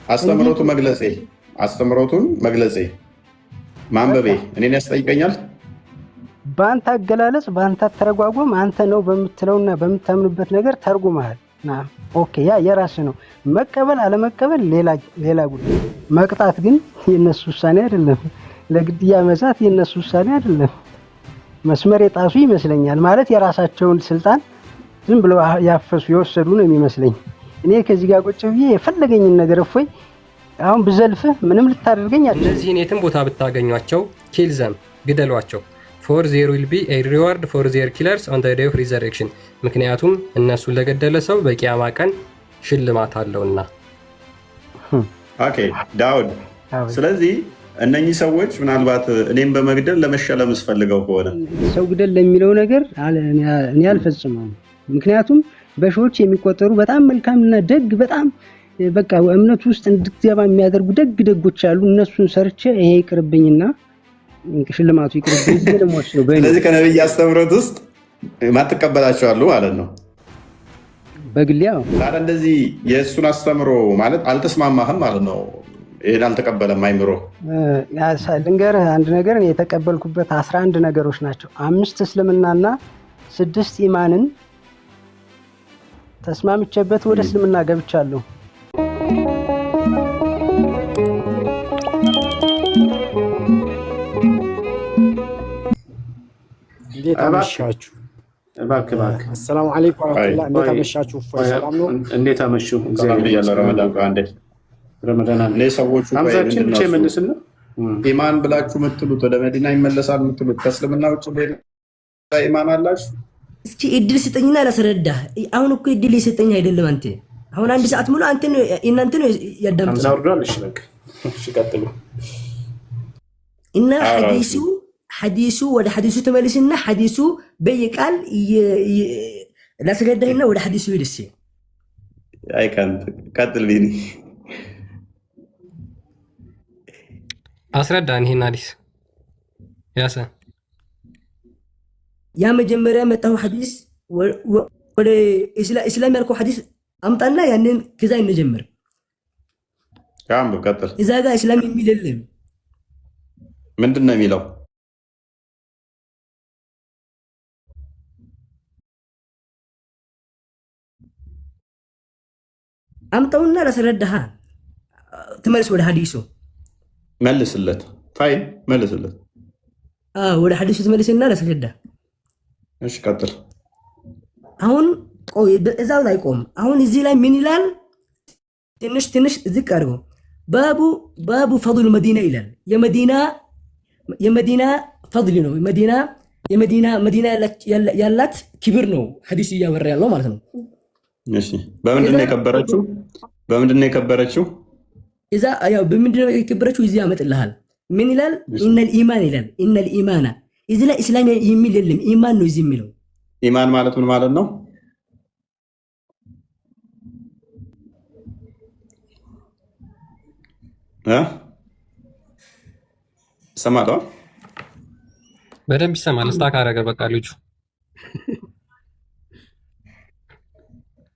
አስተምሮቱን መግለጼ ማንበቤ እኔን ያስጠይቀኛል። በአንተ አገላለጽ በአንተ አተረጓጎም አንተ ነው በምትለውና በምታምንበት ነገር ተርጉመሃል። ኦኬ፣ ያ የራስህ ነው። መቀበል አለመቀበል ሌላ ጉዳይ። መቅጣት ግን የነሱ ውሳኔ አይደለም። ለግድያ መዛት የነሱ ውሳኔ አይደለም። መስመር የጣሱ ይመስለኛል። ማለት የራሳቸውን ስልጣን ዝም ብለው ያፈሱ የወሰዱ ነው የሚመስለኝ። እኔ ከዚህ ጋር ቁጭ ብዬ የፈለገኝን ነገር እፎይ አሁን ብዘልፍህ ምንም ልታደርገኝ አትችልም። እነዚህን የትም ቦታ ብታገኟቸው ኪል ዘም ግደሏቸው። ፎር ዜር ዊል ቢ ኤ ሪዋርድ ፎር ዜር ኪለርስ ኦን ዘ ዴይ ኦፍ ሪዘሬክሽን። ምክንያቱም እነሱን ለገደለ ሰው በቂያማ ቀን ሽልማት አለውና። ኦኬ ዳውድ፣ ስለዚህ እነኚህ ሰዎች ምናልባት እኔም በመግደል ለመሸለም ስፈልገው ከሆነ ሰው ግደል ለሚለው ነገር እኔ አልፈጽመውም። ምክንያቱም በሺዎች የሚቆጠሩ በጣም መልካምና ደግ በጣም በቃ እምነቱ ውስጥ እንድትገባ የሚያደርጉ ደጎች አሉ። እነሱን ሰርቼ ይሄ ይቅርብኝና ሽልማቱ ይቅርብኝ ስለሞት ነው። ስለዚህ ከነብይ አስተምሮት ውስጥ ማትቀበላቸው አሉ ማለት ነው። በግሊያው ታዲያ እንደዚህ የእሱን አስተምሮ ማለት አልተስማማህም ማለት ነው። ይሄን አልተቀበለም አይምሮ። ልንገርህ አንድ ነገር የተቀበልኩበት 11 ነገሮች ናቸው። 5 እስልምናና 6 ኢማንን ተስማምቼበት ወደ እስልምና ገብቻለሁ። እንዴት አመሻችሁ? አሰላሙ አለይኩም ወራህመቱላህ። እንዴት አመሻችሁ? ሰላም ነው? እንዴት አመሹ? ረመዳን አንዴ ሰዎቹ ኢማን ብላችሁ የምትሉት ወደ መዲና ይመለሳል የምትሉት ከእስልምና ውጭ ኢማን አላችሁ? እስኪ እድል ስጠኝና ላስረዳህ። አሁን እኮ እድል የሰጠኝ አይደለም አንተ። አሁን 1 ሰዓት ሙሉ እናንተ ነው ያዳምጣል። እሺ ቀጥሉ። እና ሐዲሱ ወደ ሐዲሱ ተመልስና ሐዲሱ በየቃል ላስረዳህና ወደ ሐዲሱ ሄድስ። ቀጥል ቢኒ አስረዳን። ይሄን ሐዲስ ያሰ ያ መጀመሪያ መጣው ሐዲስ ወደ እስላም ያልከው ሐዲስ አምጣና ያንን ከዛ እንጀምር። ያም ቀጥል። እዛ ጋር እስላም የሚል የለም። ምንድን ነው የሚለው? አምጣውና ላስረዳህ። ተመለስ ወደ ሐዲሱ መልስለት። ፋይን መልስለት። ወደ ሐዲሱ ተመለስና ላስረዳህ። እሺ ቀጥል። አሁን ቆይ እዛው ላይ ቆም። አሁን እዚህ ላይ ምን ይላል? ትንሽ ዝቅ አድርጎ ባቡ ፈضل መዲና ይላል። የመዲና ፈضል ነው። መዲና ያላት ክብር ነው ሐዲስ እያወራ ያለው ማለት ነው። እሺ በምንድን ነው የከበረችው? እዛ ያው በምንድን ነው የከበረችው? እዚህ ያመጥልሃል። ምን ይላል? ኢነል ኢማን ይላል። ኢነል ኢማና እዚህ ላይ እስላም የሚል የለም። ኢማን ነው እዚህ የሚለው። ኢማን ማለት ምን ማለት ነው? ሰማታ በደንብ ይሰማል። ስታክ አደረገ በቃ ልጁ።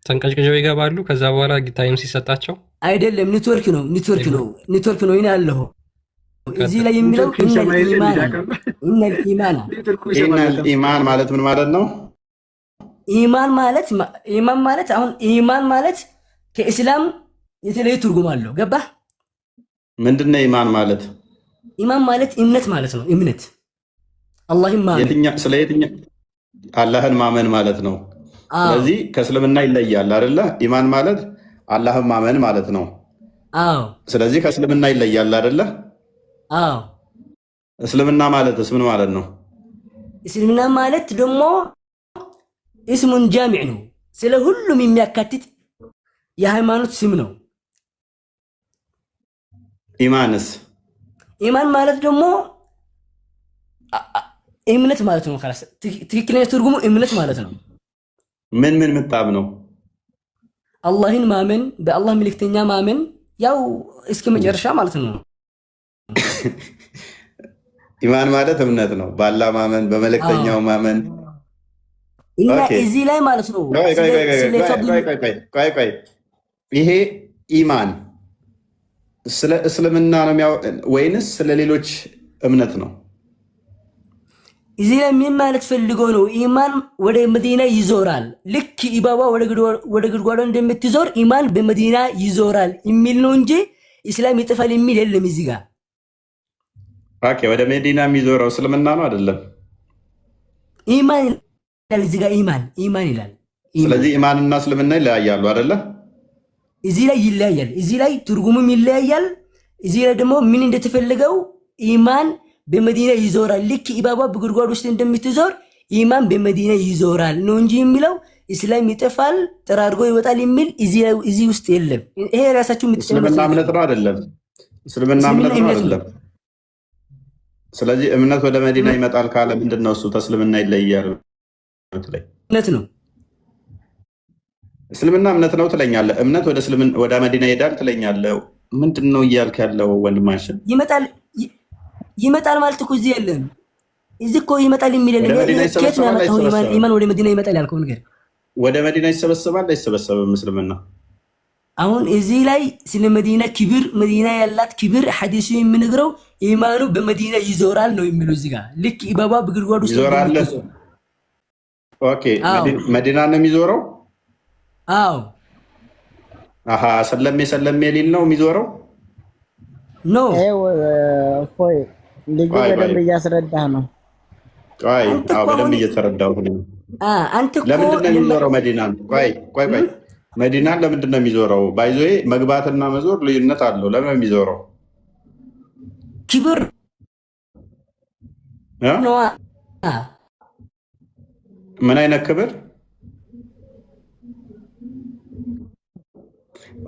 ተንቀጭቅጨው ይገባሉ። ከዛ በኋላ ታይም ሲሰጣቸው አይደለም ኔትወርክ ነው ይሄን ያለው እዚህ ላይ የሚለው ኢማን ማለት ምን ማለት ነው? ኢማን ማለት ከእስላም የተለየ ትርጉም አለው። ገባህ? ምንድነው ኢማን ማለት? ኢማን ማለት እምነት ማለት ነው። እምነት አላህን ማመን፣ አላህን ማመን ማለት ነው። ስለዚህ ከእስልምና ይለያል አይደለ? ኢማን ማለት አላህን ማመን ማለት ነው። ስለዚህ ከእስልምና ይለያል አይደለ? እስልምና ማለትስ ምን ማለት ነው? እስልምና ማለት ደግሞ እስሙን ጃሚዕ ነው። ስለ ሁሉም የሚያካትት የሃይማኖት ስም ነው። ኢማንስ? ኢማን ማለት ደግሞ እምነት ማለት ነው። ትክክለኛ ትርጉሙ እምነት ማለት ነው። ምን ምጣብ ነው? አላህን ማመን፣ በአላህ መልእክተኛ ማመን፣ ያው እስከ መጨረሻ ማለት ነው። ኢማን ማለት እምነት ነው። በአላህ ማመን፣ በመልእክተኛው ማመን እና እዚህ ላይ ማለት ነው። ቆይ ይሄ ኢማን ስለ እስልምና ነው ወይንስ ስለ ሌሎች እምነት ነው? እዚህ ላይ ምን ማለት ፈልጎ ነው? ኢማን ወደ መዲና ይዞራል፣ ልክ ኢባባ ወደ ጉድጓዶ እንደምትዞር ኢማን በመዲና ይዞራል የሚል ነው እንጂ ኢስላም ይጥፋል የሚል የለም እዚህ ጋር። ኦኬ፣ ወደ መዲና የሚዞረው እስልምና ነው አይደለም? ኢማን ይላል እዚህ ጋር፣ ኢማን ይላል። ስለዚህ ኢማንና እስልምና ይለያያሉ አይደለ? እዚህ ላይ ይለያያል፣ እዚህ ላይ ትርጉሙም ይለያያል። እዚህ ላይ ደግሞ ምን እንደተፈለገው ኢማን በመዲና ይዞራል፣ ልክ ኢባባ በጉድጓድ ውስጥ እንደምትዞር ኢማን በመዲና ይዞራል ነው እንጂ የሚለው ኢስላም ይጠፋል ጠራርጎ ይወጣል የሚል እዚህ ውስጥ የለም። ይሄ ራሳችሁ እስልምና እምነት ነው አይደለም? እስልምና እምነት ነው አይደለም? ስለዚህ እምነት ወደ መዲና ይመጣል ካለ ምንድነው እሱ ተስልምና ይለያል? እምነት ነው፣ እስልምና እምነት ነው ትለኛለህ። እምነት ወደ መዲና ይሄዳል ትለኛለህ። ምንድነው እያልክ ያለው ወንድማችን? ይመጣል ማለት እኮ እዚህ የለም። እዚህ እኮ ይመጣል የሚል የለም። ከየት ነው ያመጣው? ኢማን ወደ መዲና ይመጣል ያልከው ነገር ወደ መዲና ይሰበሰባል አይሰበሰብም? እስልምና አሁን እዚህ ላይ ስለ መዲና ክብር፣ መዲና ያላት ክብር ሐዲሱ የሚነግረው ኢማኑ በመዲና ይዞራል ነው የሚለው። እዚህ ጋር ልክ ኢባባ በጉድጓድ ውስጥ ይዞራል። ኦኬ፣ መዲና ነው የሚዞረው። አዎ፣ አሃ፣ ሰለሜ ሊል ነው የሚዞረው። ኖ እፎይ ልጅ በደንብ እያስረዳህ ነው። ቆይ በደንብ እየተረዳሁ ነው። አንተ እኮ ለምንድን ነው የሚዞረው መዲናን? ቆይ መዲናን ለምንድን ነው የሚዞረው? ባይዞዬ መግባትና መዞር ልዩነት አለው። ለምን ነው የሚዞረው? ክብር ነው። ምን አይነት ክብር?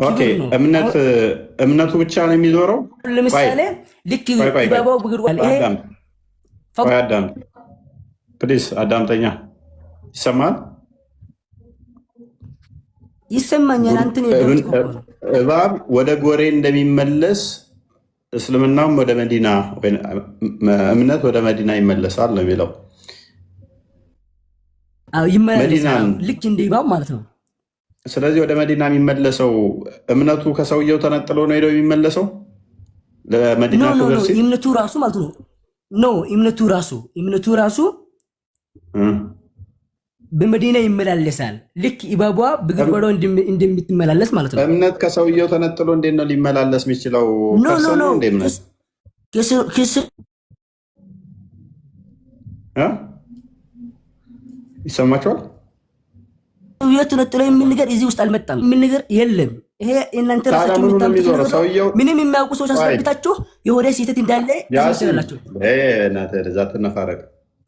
ኦኬ፣ እምነቱ ብቻ ነው የሚዞረው። ለምሳሌ ልክ ኢባባው በጉድጓድ አዳም ፕሊዝ አዳምጠኛ። ይሰማል? ይሰማኛል። አንተን እባብ ወደ ጎሬ እንደሚመለስ እስልምናም ወደ መዲና እምነት ወደ መዲና ይመለሳል ነው የሚለው። ይመለሳል ልክ እንደ ኢባብ ማለት ነው። ስለዚህ ወደ መዲና የሚመለሰው እምነቱ ከሰውየው ተነጥሎ ነው ሄደው የሚመለሰው ለመዲና ክብር ሲል እምነቱ ራሱ ማለት ነው። ኖ እምነቱ ራሱ በመዲና ይመላለሳል፣ ልክ ኢባቧ በጉድጓዷ እንደምትመላለስ ማለት ነው። እምነት ከሰውየው ተነጥሎ እንዴት ነው ሊመላለስ የሚችለው? ይሰማችኋል? ሰውየው ተነጥሎ የሚል ነገር እዚህ ውስጥ አልመጣም። የሚል ነገር የለም። ይሄ እናንተ ራሳችሁ ምንም የሚያውቁ ሰዎች አስረግታችሁ የሆነ ስህተት እንዳለ ያስመስላችሁ።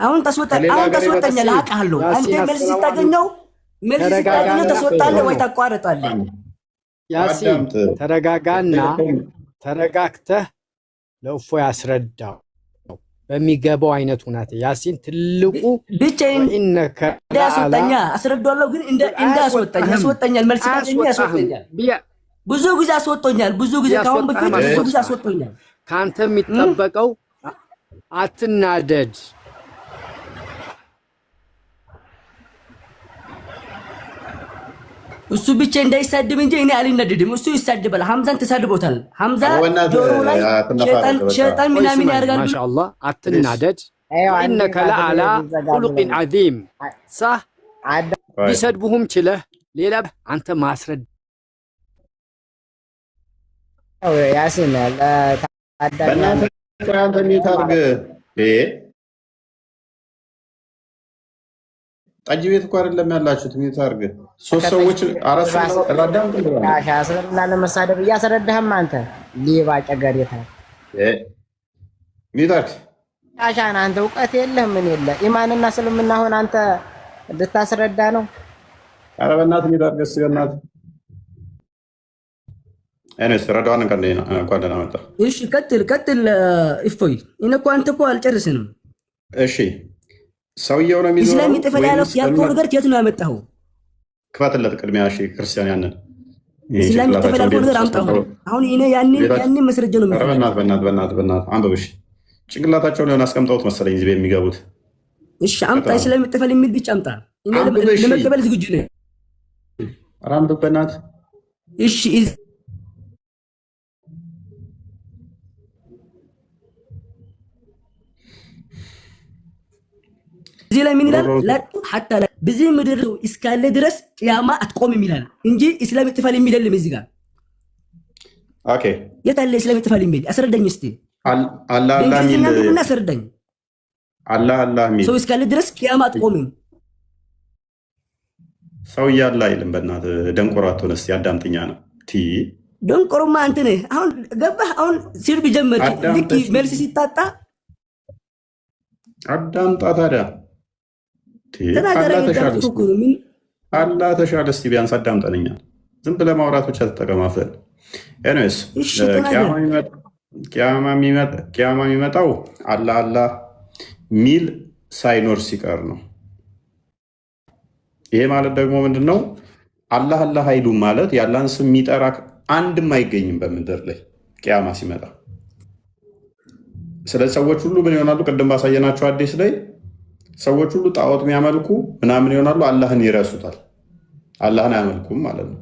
አሁን ታስወጣኛለህ፣ አውቃለሁ። አንተ መልስ ስታገኘው ታስወጣለህ ወይ ታቋርጣለህ። ያሲን ተረጋጋና ተረጋግተህ ለእፎይ ያስረዳው በሚገባው አይነት ሁናቴ። ያሲን ትልቁ ብቻዬን እንዳያስወጣኛ አስረዳዋለሁ፣ ግን ያስወጣኛል። መልስ ካገኘ ያስወጣኛል። ብዙ ጊዜ አስወጣኛል። ከአሁን በፊት ብዙ ጊዜ አስወጣኛል። ከአንተ የሚጠበቀው አትናደድ። እሱ ብቻ እንዳይሳድብ እንጂ እኔ አልናደድም። እሱ ይሳድባል። ሐምዛን ተሳድቦታል። ሐምዛ ጆሮ ላይ ሸይጣን ምናምን ያደርጋል። ማሻአላህ አትናደድ። ኢነከ ለዓላ ኹሉቂን ዐዚም። ሳህ ቢሰድቡህም ችለህ ሌላ አንተ ማስረድ ያሲን ጠጅ ቤት እኮ አይደለም ያላችሁት። ሚዩት አድርገህ ሶስት ሰዎች አራት አስረድና ለመሳደብ እያስረዳህም አንተ ሌባ ጨገሬታ ሚዩት አድርገህ ሻሻን አንተ እውቀት የለህ ምን የለ ኢማንና እስልምና ሆነ አንተ እንድታስረዳ ነው። ኧረ በእናትህ ሚዩት አድርገህ እስኪ በእናትህ እኔስ ረዳዋን እንኳን ደህና መጣህ። እሺ ቀጥል እፎይ። እኔ እኮ አንተ እኮ አልጨርስንም። እሺ ሰውየው ነው የሚዞረው። ኢስላም ይጥፋል ያልከው ነገር ከየት ነው ያመጣኸው? ክፈትለት ቅድሚያ። እሺ ክርስቲያን ያንን ኢስላም ይጥፋል ያልከው ነገር አምጣው። አሁን እኔ ያንን መስረጃ ነው የሚፈልገው። በእናትህ አንብብ። እሺ ጭንቅላታቸውን የሆነ አስቀምጠውት መሰለኝ እዚህ ቤት የሚገቡት። እሺ አምጣ። ኢስላም ይጥፋል የሚል ብቻ አምጣ። እኔ ለመቀበል ዝግጁ ነኝ። ኧረ አንብብ በእናትህ። እሺ እዚህ ላይ ምን ይላል? ሐታ በዚህ ምድር እስካለ ድረስ ቂያማ አትቆምም ይላል እንጂ እስላም ይጥፋል የሚል የለም እዚህ ጋር። ኦኬ የት አለ እስላም ይጥፋል የሚል? አስረዳኝ እስቲ። አላህ ሚል አስረዳኝ። አላህ ሚል ሰው እስካለ ድረስ ቂያማ አትቆምም። ሰው እያለ አይልም። በእናትህ ደንቆራቱን እስቲ አዳምጥኛ ነው ደንቆሮማ አንተ ነህ። አሁን ገባህ? አሁን ሲር ቢጀምር ልክ መልስ ሲታጣ አዳምጣ ታዲያ አላህ ተሻለ። እስቲ ቢያንስ አዳምጠንኛል። ዝም ብለህ ማውራት ብቻ ተጠቀማፈል። ኤኒዌይስ ቂያማ የሚመጣው አላህ ሚል ሳይኖር ሲቀር ነው። ይሄ ማለት ደግሞ ምንድን ነው? አላህ አይሉም ማለት የአላህን ስም የሚጠራ አንድም አይገኝም በምድር ላይ ቂያማ ሲመጣ። ስለዚህ ሰዎች ሁሉ ምን ይሆናሉ? ቅድም ባሳየናቸው አዲስ ላይ ሰዎች ሁሉ ጣዖት የሚያመልኩ ምናምን ይሆናሉ። አላህን ይረሱታል። አላህን አያመልኩም ማለት ነው።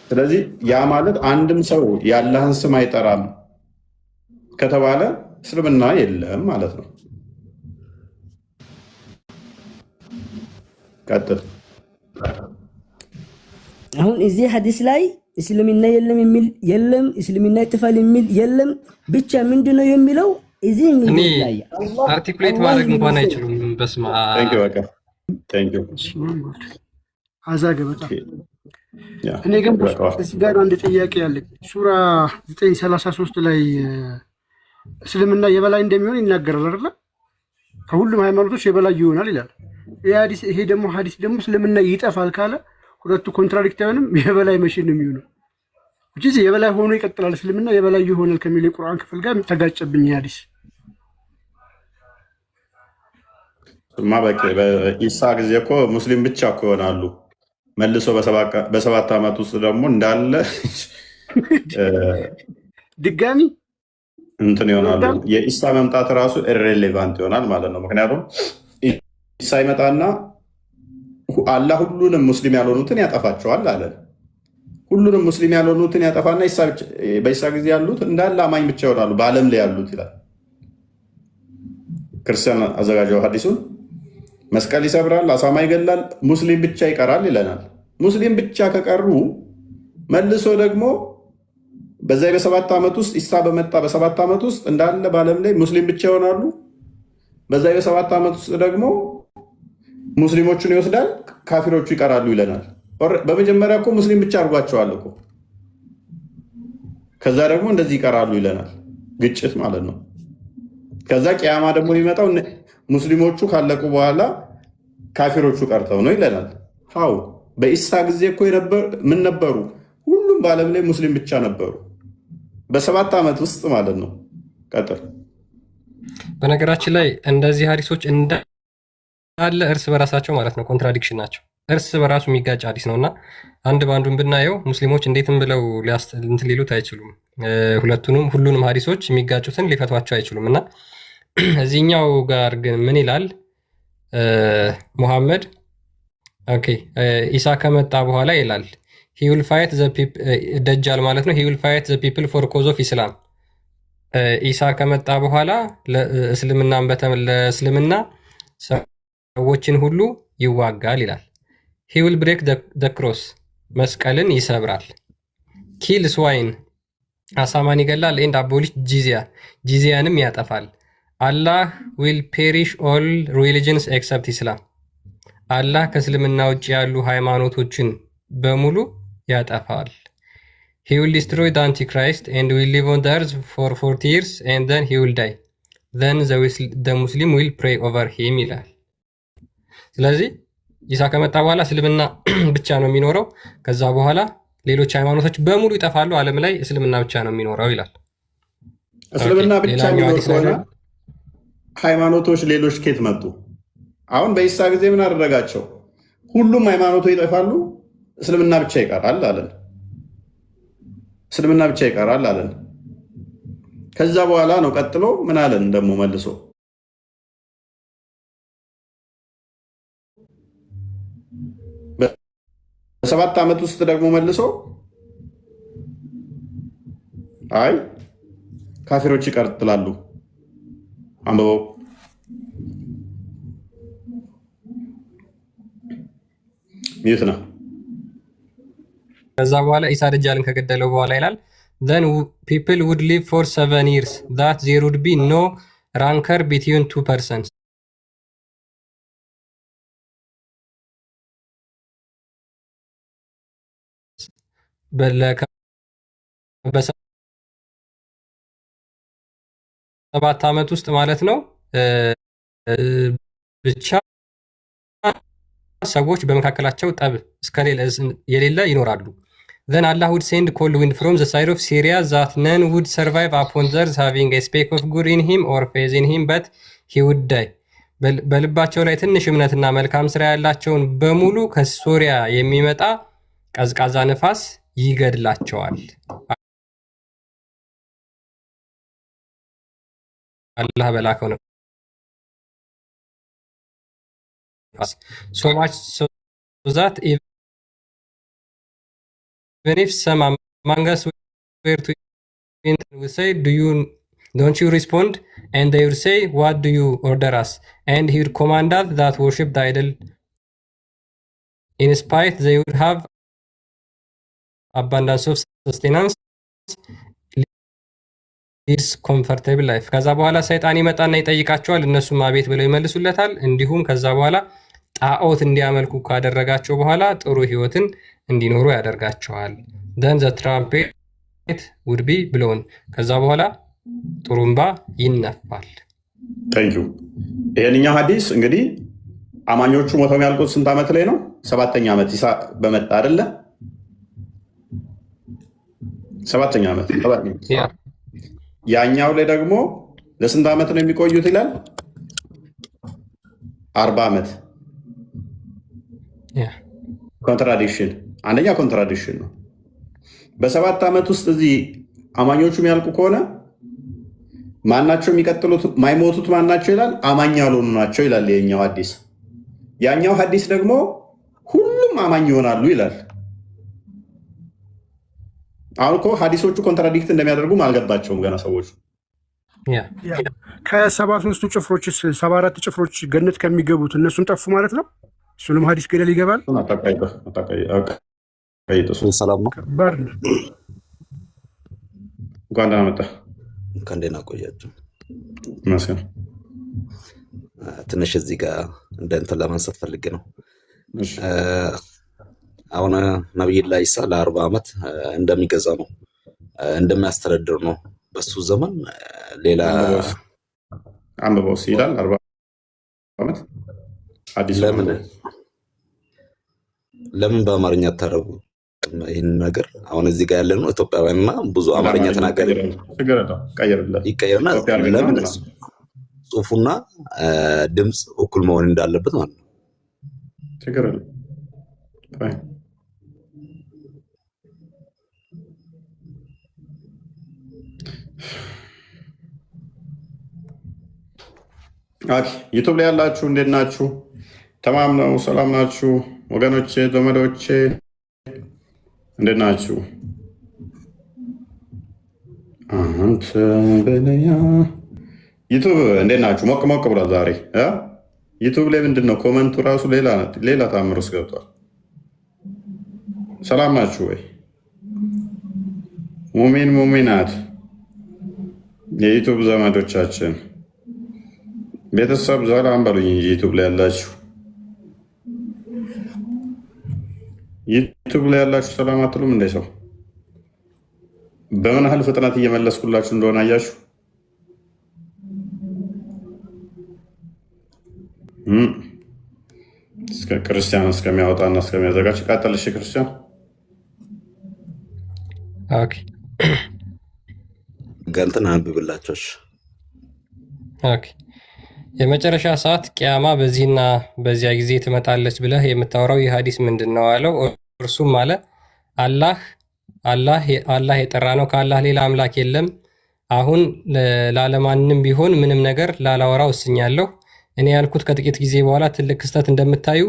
ስለዚህ ያ ማለት አንድም ሰው የአላህን ስም አይጠራም ከተባለ እስልምና የለም ማለት ነው። ቀጥል። አሁን እዚህ ሐዲስ ላይ እስልምና የለም የሚል የለም፣ እስልምና ይጥፋል የሚል የለም። ብቻ ምንድነው የሚለው? እዚህ ምን ላይ አርቲኩሌት ማድረግ እንኳን አይችሉም። በስማ አዛገ በጣም እኔ ግን እዚህ ጋር አንድ ጥያቄ ያለኝ ሱራ 933 ላይ እስልምና የበላይ እንደሚሆን ይናገራል አይደል? ከሁሉም ሃይማኖቶች የበላይ ይሆናል ይላል። ይሄ ደግሞ ሐዲስ ደግሞ እስልምና ይጠፋል ካለ ሁለቱ ኮንትራዲክት አይሆንም? የበላይ መቼ ነው የሚሆነው? እዚህ የበላይ ሆኖ ይቀጥላል እስልምና የበላይ ይሆናል ከሚል የቁርአን ክፍል ጋር ተጋጨብኝ ሐዲስ። በኢሳ ጊዜ እኮ ሙስሊም ብቻ እኮ ይሆናሉ። መልሶ በ7 ዓመት ውስጥ ደግሞ እንዳለ ድጋሚ እንትን ይሆናሉ። የኢሳ መምጣት ራሱ ኢሬሌቫንት ይሆናል ማለት ነው። ምክንያቱም ኢሳ ይመጣና አላህ ሁሉንም ሙስሊም ያልሆኑትን ያጠፋቸዋል አለ። ሁሉንም ሙስሊም ያልሆኑትን ያጠፋና በኢሳ ጊዜ ያሉት እንዳለ አማኝ ብቻ ይሆናሉ በዓለም ላይ ያሉት ይላል። ክርስቲያን አዘጋጀው ሐዲሱን። መስቀል ይሰብራል፣ አሳማ ይገላል፣ ሙስሊም ብቻ ይቀራል ይለናል። ሙስሊም ብቻ ከቀሩ መልሶ ደግሞ በዛ በ7 ዓመት ውስጥ ኢሳ በመጣ በ7 ዓመት ውስጥ እንዳለ በዓለም ላይ ሙስሊም ብቻ ይሆናሉ። በዛ በ7 ዓመት ውስጥ ደግሞ ሙስሊሞቹን ይወስዳል፣ ካፊሮቹ ይቀራሉ ይለናል። በመጀመሪያ እኮ ሙስሊም ብቻ አድርጓቸዋል እኮ። ከዛ ደግሞ እንደዚህ ይቀራሉ ይለናል። ግጭት ማለት ነው። ከዛ ቂያማ ደግሞ የሚመጣው ሙስሊሞቹ ካለቁ በኋላ ካፊሮቹ ቀርተው ነው ይለናል። ሀው በኢሳ ጊዜ እኮ ምን ነበሩ? ሁሉም በዓለም ላይ ሙስሊም ብቻ ነበሩ በ7 ዓመት ውስጥ ማለት ነው። ቀጥል። በነገራችን ላይ እንደዚህ ሐዲሶች እንዳለ እርስ በራሳቸው ማለት ነው ኮንትራዲክሽን ናቸው። እርስ በራሱ የሚጋጭ ሐዲስ ነው እና አንድ በአንዱን ብናየው ሙስሊሞች እንዴትም ብለው እንትን ሊሉት አይችሉም። ሁሉንም ሐዲሶች የሚጋጩትን ሊፈቷቸው አይችሉም። እና እዚህኛው ጋር ግን ምን ይላል? ሙሐመድ ኢሳ ከመጣ በኋላ ይላል ደጃል ማለት ነው። ሂውል ፋይት ዘ ፒፕል ፎር ኮዝ ኦፍ ኢስላም። ኢሳ ከመጣ በኋላ ለእስልምና ሰዎችን ሁሉ ይዋጋል ይላል። ሂውል ብሬክ ደ ክሮስ፣ መስቀልን ይሰብራል። ኪል ስዋይን፣ አሳማን ይገላል። ኤንድ አቦሊሽ ጂዚያንም ያጠፋል። አላህ ዊል ፔሪሽ ኦል ሪሊጅንስ ኤክሰፕት ኢስላም። አላህ ከእስልምና ውጭ ያሉ ሃይማኖቶችን በሙሉ ያጠፋል። ሂ ዊል ዲስትሮይ ደ አንቲክራይስት ኤንድ ዊል ሊቭ ኦን ደ እርዝ ፎር 40 years ኤንድ ዘን ሂ ዊል ዳይ ዘን ዘ ሙስሊም ዊል ፕሬይ ኦቨር ሂም ይላል። ስለዚህ ኢሳ ከመጣ በኋላ እስልምና ብቻ ነው የሚኖረው። ከዛ በኋላ ሌሎች ሃይማኖቶች በሙሉ ይጠፋሉ። ዓለም ላይ እስልምና ብቻ ነው የሚኖረው ይላል። እስልምና ብቻ የሚኖር ከሆነ ሃይማኖቶች ሌሎች ኬት መጡ? አሁን በኢሳ ጊዜ ምን አደረጋቸው? ሁሉም ሃይማኖቶች ይጠፋሉ፣ እስልምና ብቻ ይቀራል አለን። እስልምና ብቻ ይቀራል አለን። ከዛ በኋላ ነው ቀጥሎ ምን አለን ደግሞ መልሶ በ7 ዓመት ውስጥ ደግሞ መልሶ አይ ካፊሮች ይቀጥላሉ። አንብበው። ሚዩት ነው። ከዛ በኋላ ኢሳ ደጃልን ከገደለው በኋላ ይላል then people would live for 7 years that there would be no rancor between two persons በ7 ዓመት ውስጥ ማለት ነው ብቻ ሰዎች በመካከላቸው ጠብ የሌለ ይኖራሉ። then Allah would send cold wind from the side of Syria that none would survive upon theirs having a speck of good in him or faith in him but he would die በልባቸው ላይ ትንሽ እምነትና መልካም ስራ ያላቸውን በሙሉ ከሶሪያ የሚመጣ ቀዝቃዛ ነፋስ ይገድላቸዋል። አላህ በላከው ነፋስ so much so that even if some among us were to we say don't you respond, and they would say what do you order us, and he would command us that worship the idol. In spite they would have abundance of sustenance, leads comfortable life. ከዛ በኋላ ሰይጣን ይመጣና ይጠይቃቸዋል፣ እነሱም አቤት ብለው ይመልሱለታል። እንዲሁም ከዛ በኋላ ጣዖት እንዲያመልኩ ካደረጋቸው በኋላ ጥሩ ህይወትን እንዲኖሩ ያደርጋቸዋል። then the trumpet would be blown ከዛ በኋላ ጥሩምባ ይነፋል። ታንክ ዩ። ይሄንኛው ሐዲስ እንግዲህ አማኞቹ ሞተው የሚያልቁት ስንት ዓመት ላይ ነው? 7ኛ ዓመት ኢሳ በመጣ አይደለ? 7ኛ ዓመት። ያኛው ላይ ደግሞ ለስንት ዓመት ነው የሚቆዩት ይላል? 40 ዓመት። ኮንትራዲክሽን፣ አንደኛ ኮንትራዲክሽን ነው። በ7 ዓመት ውስጥ እዚህ አማኞቹ የሚያልቁ ከሆነ ማናቸው የሚቀጥሉት? ማይሞቱት ማናቸው ይላል? አማኝ ያልሆኑ ናቸው ይላል የኛው ሐዲስ። ያኛው ሐዲስ ደግሞ ሁሉም አማኝ ይሆናሉ ይላል። አሁን እኮ ሐዲሶቹ ኮንትራዲክት እንደሚያደርጉም አልገባቸውም ገና ሰዎቹ። ከ73ቱ ጭፍሮችስ 74 ጭፍሮች ገነት ከሚገቡት እነሱን ጠፉ ማለት ነው? እሱንም ሐዲስ ገደል ይገባል። ሰላም ነው። እንኳን ደህና መጣህ። ከእንዴና ቆያችሁ። መስገን ትንሽ እዚህ ጋር እንደ እንትን ለማንሳት ፈልጌ ነው። አሁን ነቢዩላህ ኢሳ ለ40 ዓመት እንደሚገዛ ነው እንደሚያስተዳድር ነው። በሱ ዘመን ሌላ አንብበውስ ይላል 40 ዓመት አዲስ ለምን በአማርኛ አታረጉ? ይህን ነገር አሁን እዚህ ጋር ያለነው ኢትዮጵያውያንና ብዙ አማርኛ ተናጋሪ ይቀየርና ለምን ጽሁፉና ድምፅ እኩል መሆን እንዳለበት ማለት ነው። ችግር የለም። ዩቱብ ላይ ያላችሁ እንዴት ናችሁ? ተማም ነው? ሰላም ናችሁ ወገኖቼ፣ ዘመዶቼ እንዴት ናችሁ? አንተ በለያ ዩቱብ እንዴት ናችሁ? ሞቅ ሞቅ ብሏል ዛሬ። ዩቱብ ላይ ምንድን ነው ኮመንቱ ራሱ ሌላ ታምር ውስጥ ገብቷል። ሰላም ናችሁ ወይ ሙሚን ሙሚናት የዩቱብ ዘመዶቻችን ቤተሰብ ሰላም በሉኝ እንጂ ዩቱብ ላይ ያላችሁ ዩቱብ ላይ ያላችሁ ሰላም አትሉም እንደ ሰው? በምን ያህል ፍጥነት እየመለስኩላችሁ እንደሆነ አያችሁ? ክርስቲያን እስከሚያወጣና እስከሚያዘጋጅ ቀጥል። እሺ ክርስቲያን ኦኬ ገንትን አንብብላችሁ። ኦኬ የመጨረሻ ሰዓት ቂያማ በዚህና በዚያ ጊዜ ትመጣለች ብለህ የምታወራው ይህ ሐዲስ ምንድን ነው አለው። እርሱም አለ አላህ የጠራ ነው፣ ከአላህ ሌላ አምላክ የለም። አሁን ላለማንም ቢሆን ምንም ነገር ላላወራ ወስኛለሁ። እኔ ያልኩት ከጥቂት ጊዜ በኋላ ትልቅ ክስተት እንደምታዩ፣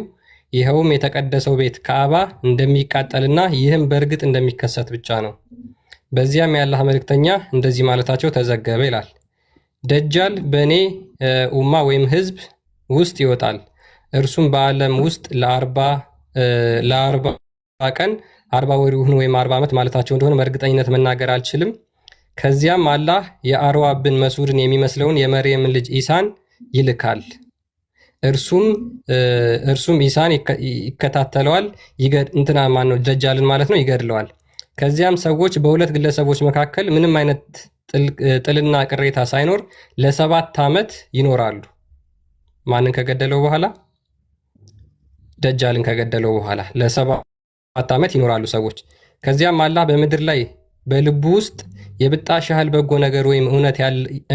ይኸውም የተቀደሰው ቤት ካዕባ እንደሚቃጠልና ይህም በእርግጥ እንደሚከሰት ብቻ ነው። በዚያም የአላህ መልእክተኛ እንደዚህ ማለታቸው ተዘገበ ይላል። ደጃል በእኔ ኡማ ወይም ህዝብ ውስጥ ይወጣል። እርሱም በዓለም ውስጥ ለአርባ ቀን 40 ወር ይሁን ወይም 40 ዓመት ማለታቸው እንደሆነ በእርግጠኝነት መናገር አልችልም። ከዚያም አላህ የአርዋ ብን መስዑድን የሚመስለውን የመርየምን ልጅ ኢሳን ይልካል። እርሱም ኢሳን ይከታተለዋል፣ እንትና ማነው ደጃልን ማለት ነው፣ ይገድለዋል። ከዚያም ሰዎች በሁለት ግለሰቦች መካከል ምንም አይነት ጥልና ቅሬታ ሳይኖር ለ7 ዓመት ይኖራሉ። ማንን ከገደለው በኋላ? ደጃልን ከገደለው በኋላ ለ7 ዓመት ይኖራሉ ሰዎች። ከዚያም አላህ በምድር ላይ በልቡ ውስጥ የብጣሽ ያህል በጎ ነገር ወይም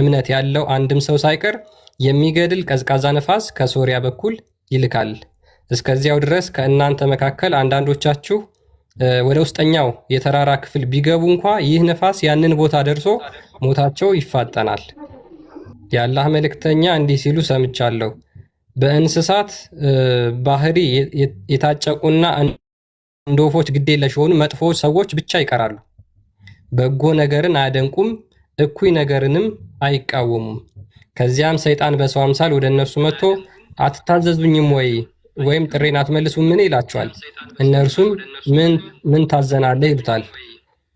እምነት ያለው አንድም ሰው ሳይቀር የሚገድል ቀዝቃዛ ነፋስ ከሶሪያ በኩል ይልካል። እስከዚያው ድረስ ከእናንተ መካከል አንዳንዶቻችሁ ወደ ውስጠኛው የተራራ ክፍል ቢገቡ እንኳ ይህ ነፋስ ያንን ቦታ ደርሶ ሞታቸው ይፋጠናል። የአላህ መልእክተኛ እንዲህ ሲሉ ሰምቻለሁ። በእንስሳት ባህሪ የታጨቁና እንደ ወፎች ግዴለሽ የሆኑ መጥፎ ሰዎች ብቻ ይቀራሉ። በጎ ነገርን አያደንቁም፣ እኩይ ነገርንም አይቃወሙም። ከዚያም ሰይጣን በሰው አምሳል ወደ እነርሱ መጥቶ አትታዘዙኝም ወይም ጥሬን አትመልሱም ምን ይላቸዋል። እነርሱም ምን ታዘናለህ ይሉታል።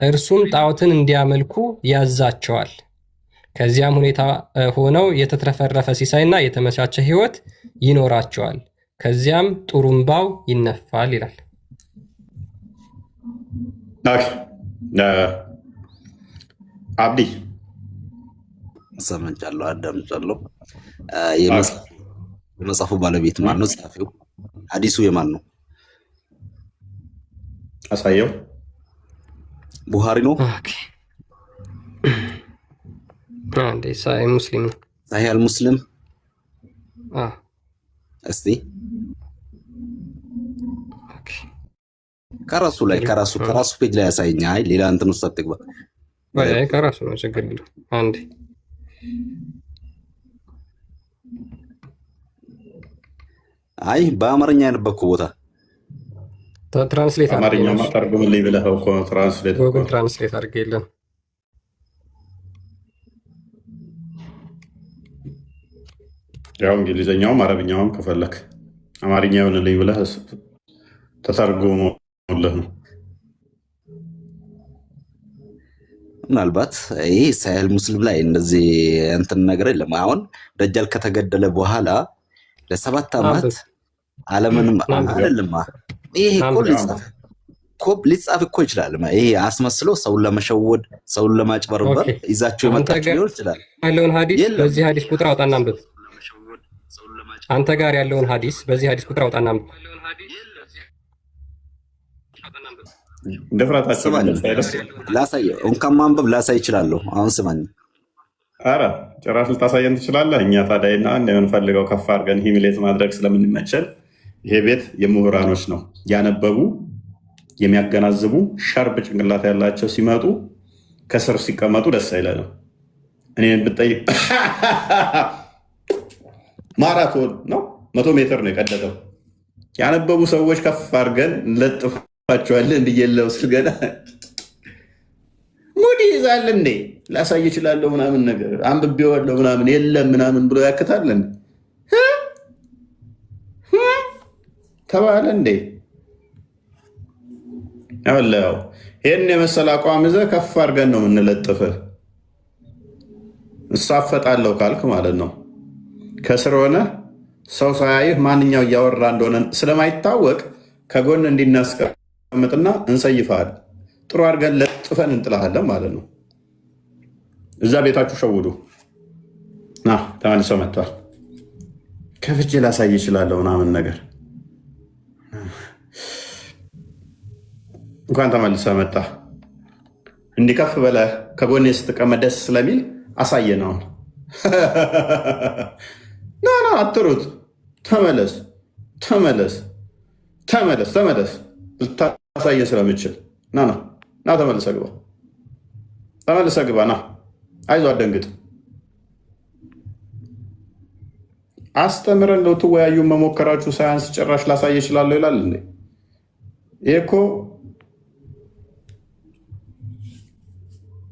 እርሱም ጣዖትን እንዲያመልኩ ያዛቸዋል። ከዚያም ሁኔታ ሆነው የተትረፈረፈ ሲሳይና የተመቻቸ ህይወት ይኖራቸዋል። ከዚያም ጡሩምባው ይነፋል ይላል። አብዲ ሰምቻለሁ፣ አዳምጫለሁ። የመጽሐፉ ባለቤት ማን ነው? ጸሐፊው? ሐዲሱ የማን ነው? አሳየው። ቡሃሪ ነው? አንዴ ሳሂህ ሙስሊም ነው። ሳሂህ አልሙስሊም። እስቲ ከራሱ ፔጅ ላይ ያሳየኝ። አይ ሌላ እንትን ውስጥ አትግባ። አይ ከራሱ ነው ችግር የለውም። አንዴ አይ በአማርኛ ያነበብኩ ቦታ ትራንስሌት አማርኛ ማተርጉምልኝ ብለህ እኮ ትራንስሌት አድርጌልን። ያው እንግሊዘኛውም አረብኛውም ከፈለክ አማርኛ ይሆንልኝ ብለህ ተተርጉሞልህ ነው። ምናልባት ይህ ሳሂህ ሙስሊም ላይ እንደዚህ እንትን ነገር የለም። አሁን ደጃል ከተገደለ በኋላ ለ7 ዓመት ዓለምንም አይደለም። ይሄ እኮ ሊጻፍ እኮ ይችላል። ይሄ አስመስሎ ሰውን ለመሸወድ ሰውን ለማጭበርበር ይዛቸው የመጣቸው ሊሆን ይችላል። ያለውን ሐዲስ በዚህ ሐዲስ ቁጥር አውጣና አንብብ። አንተ ጋር ያለውን ሐዲስ በዚህ ሐዲስ ቁጥር አውጣና አንብብ። ላሳየው እንኳን ማንበብ ላሳይ ይችላለሁ። አሁን ስማኝ። አረ ጭራሽ ልታሳየን ትችላለህ። እኛ ታዲያና እንደምንፈልገው ከፍ አድርገን ሂሚሌት ማድረግ ስለምንመቸል ይሄ ቤት የምሁራኖች ነው። ያነበቡ የሚያገናዝቡ ሻርፕ ጭንቅላት ያላቸው ሲመጡ ከስር ሲቀመጡ ደስ አይለንም። እኔን ብጠይቅ ማራቶን ነው 100 ሜትር ነው የቀደደው። ያነበቡ ሰዎች ከፍ አድርገን ለጥፋቸዋለን ብዬለው ስልገና ሙድ ይዛል እንዴ ላሳይ እችላለሁ ምናምን ነገር አንብቤዋለሁ ምናምን የለም ምናምን ብሎ ያክታለን ተባለ እንዴ? ያው ይሄን የመሰለ አቋም ይዘህ ከፍ አድርገን ነው የምንለጥፍህ። እሳፈጣለሁ ካልክ ማለት ነው ከስር ሆነ ሰው ሳያይህ ማንኛው እያወራ እንደሆነ ስለማይታወቅ ከጎን እንዲናስቀምጥና እንሰይፋል። ጥሩ አድርገን ለጥፈን እንጥላለን ማለት ነው። እዛ ቤታችሁ ሸውዱ። ና ተመልሰው መጥቷል። ከፍቼ ላሳይ እችላለሁ ምናምን ነገር እንኳን ተመልሰ መጣ። እንዲከፍ በለህ ከጎኔ ስትቀመጥ ደስ ስለሚል አሳየን። አሁን ና አትሩት። ተመለስ ተመለስ ተመለስ ተመለስ ልታሳየን ስለምችል ና ተመልሰ ግባ። ተመልሰ ግባ። ና አይዞህ አትደንግጥ። አስተምረን ለው ትወያዩ መሞከራችሁ ሳያንስ ጭራሽ ላሳየ እችላለሁ ይላል እንዴ? ይሄ እኮ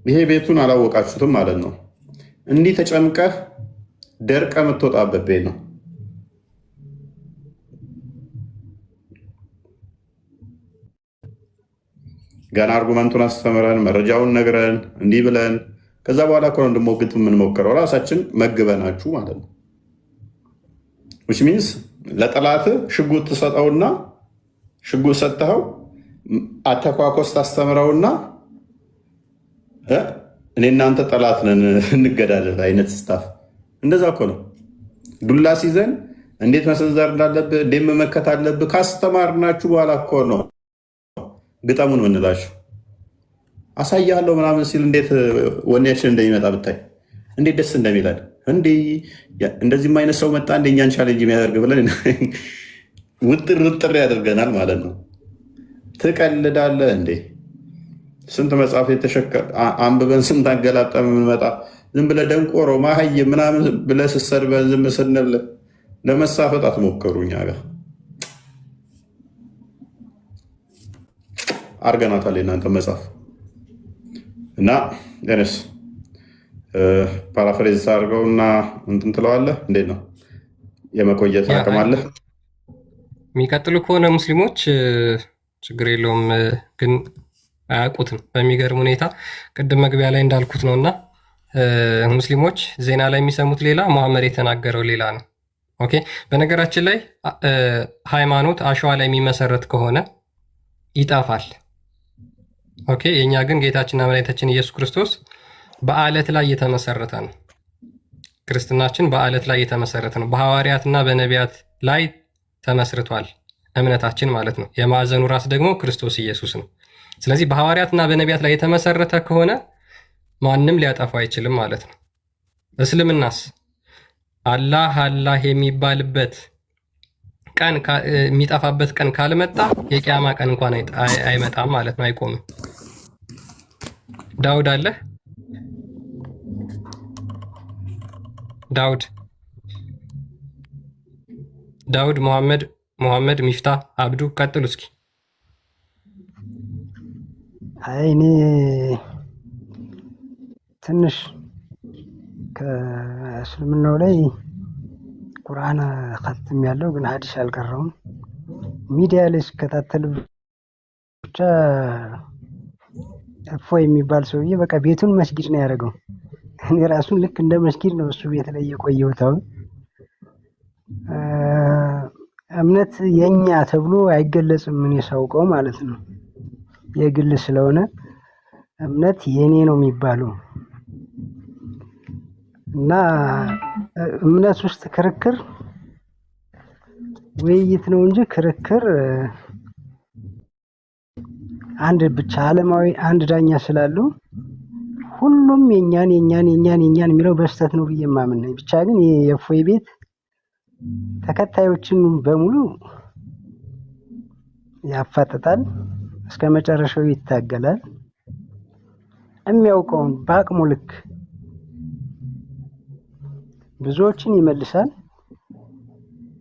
ይሄ ቤቱን አላወቃችሁትም ማለት ነው። እንዲህ ተጨምቀህ ደርቀ የምትወጣበት ቤት ነው። ገና አርጉመንቱን አስተምረን መረጃውን ነግረን እንዲህ ብለን ከዛ በኋላ እኮ ነው ደግሞ ግጥም የምንሞክረው ራሳችን መግበናችሁ ማለት ነው። which means ለጠላት ሽጉጥ ትሰጠውና ሽጉጥ ሰጥተኸው አተኳኮስ ታስተምረውና እኔ እናንተ ጠላት ነን እንገዳደል አይነት ስታፍ። እንደዛ እኮ ነው። ዱላ ሲዘን እንዴት መሰንዘር እንዳለብህ እንዴት መመከት አለብህ ካስተማርናችሁ በኋላ እኮ ነው ግጠሙን ምንላችሁ። አሳያለሁ ምናምን ሲል እንዴት ወኔያችን እንደሚመጣ ብታይ እንዴት ደስ እንደሚለን እንደዚህም አይነት ሰው መጣ እንደኛን ቻሌንጅ የሚያደርግ ብለን ውጥር ያደርገናል ማለት ነው። ትቀልዳለህ እንዴ? ስንት መጽሐፍ አንብበን ስንት አገላጠም የምንመጣ ዝም ብለህ ደንቆሮ ማሀይ ምናምን ብለህ ስትሰድበን ዝም ስንል ለመሳፈጥ አትሞክሩ። እኛ ጋር አርገናታል የእናንተ መጽሐፍ እና ደነስ ፓራፍሬዝ ታደርገው እና እንትን ትለዋለህ። እንዴት ነው የመቆየት አቅም አለ? የሚቀጥሉ ከሆነ ሙስሊሞች ችግር የለውም፣ ግን አያውቁትም። በሚገርም ሁኔታ ቅድም መግቢያ ላይ እንዳልኩት ነው እና ሙስሊሞች ዜና ላይ የሚሰሙት ሌላ፣ መሐመድ የተናገረው ሌላ ነው። ኦኬ። በነገራችን ላይ ሃይማኖት አሸዋ ላይ የሚመሰረት ከሆነ ይጠፋል። ኦኬ። የእኛ ግን ጌታችንና መድኃኒታችን ኢየሱስ ክርስቶስ በአለት ላይ የተመሰረተ ነው። ክርስትናችን በአለት ላይ የተመሰረተ ነው። በሐዋርያትና በነቢያት ላይ ተመስርቷል እምነታችን ማለት ነው። የማዕዘኑ ራስ ደግሞ ክርስቶስ ኢየሱስ ነው። ስለዚህ በሐዋርያትና በነቢያት ላይ የተመሰረተ ከሆነ ማንም ሊያጠፋ አይችልም ማለት ነው። እስልምናስ አላህ የሚባልበት ቀን የሚጠፋበት ቀን ካልመጣ የቂያማ ቀን እንኳን አይመጣም ማለት ነው፣ አይቆምም። ዳውድ አለ ዳውድ ሙሐመድ ሚፍታ አብዱ ቀጥሉ እስኪ። እኔ ትንሽ ከእስልምናው ላይ ቁርአን ኸትም ያለው ግን ሀዲስ አልቀረውም። ሚዲያ ላይ ሲከታተል ብቻ እፎ የሚባል ሰውዬ በቃ ቤቱን መስጊድ ነው ያደረገው። እኔ ራሱን ልክ እንደ መስጊድ ነው እሱ ቤት ላይ የቆየሁት። አሁን እምነት የኛ ተብሎ አይገለጽም። ምን ሳውቀው ማለት ነው የግል ስለሆነ እምነት የኔ ነው የሚባለው እና እምነት ውስጥ ክርክር ውይይት ነው እንጂ ክርክር አንድ ብቻ ዓለማዊ አንድ ዳኛ ስላለው ሁሉም የኛን የሚለው በስተት ነው ብዬ ማምን ነኝ። ብቻ ግን የእፎይ ቤት ተከታዮችን በሙሉ ያፋጥጣል፣ እስከ መጨረሻው ይታገላል። የሚያውቀውን በአቅሙ ልክ ብዙዎችን ይመልሳል።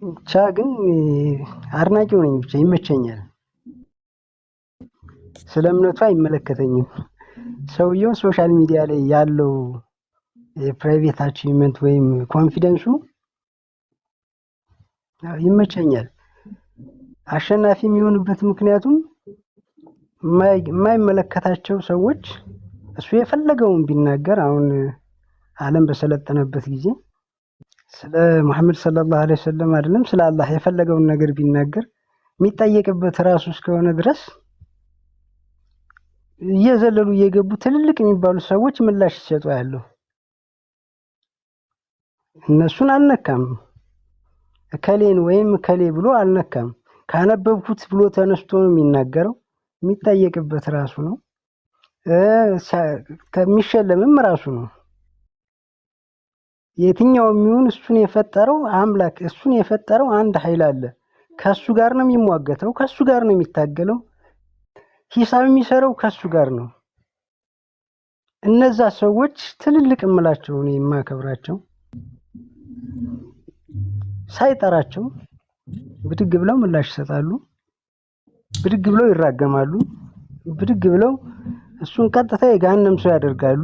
ብቻ ግን አድናቂው ነኝ፣ ብቻ ይመቸኛል። ስለ እምነቱ አይመለከተኝም። ሰውየው ሶሻል ሚዲያ ላይ ያለው የፕራይቬት አቺቭመንት ወይም ኮንፊደንሱ ይመቸኛል። አሸናፊ የሚሆንበት ምክንያቱም የማይመለከታቸው ሰዎች እሱ የፈለገውን ቢናገር፣ አሁን ዓለም በሰለጠነበት ጊዜ ስለ መሐመድ ሰለላሁ ዐለይሂ ወሰለም አይደለም ስለ አላህ የፈለገውን ነገር ቢናገር የሚጠየቅበት ራሱ እስከሆነ ድረስ እየዘለሉ እየገቡ ትልልቅ የሚባሉ ሰዎች ምላሽ ሲሰጡ ያለው እነሱን አልነካም። እከሌን ወይም እከሌ ብሎ አልነካም። ካነበብኩት ብሎ ተነስቶ ነው የሚናገረው። የሚጠየቅበት ራሱ ነው፣ ከሚሸለምም ራሱ ነው። የትኛውም ይሁን እሱን የፈጠረው አምላክ፣ እሱን የፈጠረው አንድ ኃይል አለ። ከሱ ጋር ነው የሚሟገተው፣ ከሱ ጋር ነው የሚታገለው፣ ሂሳብ የሚሰራው ከሱ ጋር ነው። እነዛ ሰዎች ትልልቅ እምላቸው ነው የማከብራቸው። ሳይጠራቸው ብድግ ብለው ምላሽ ይሰጣሉ፣ ብድግ ብለው ይራገማሉ፣ ብድግ ብለው እሱን ቀጥታ የገሃነም ሰው ያደርጋሉ።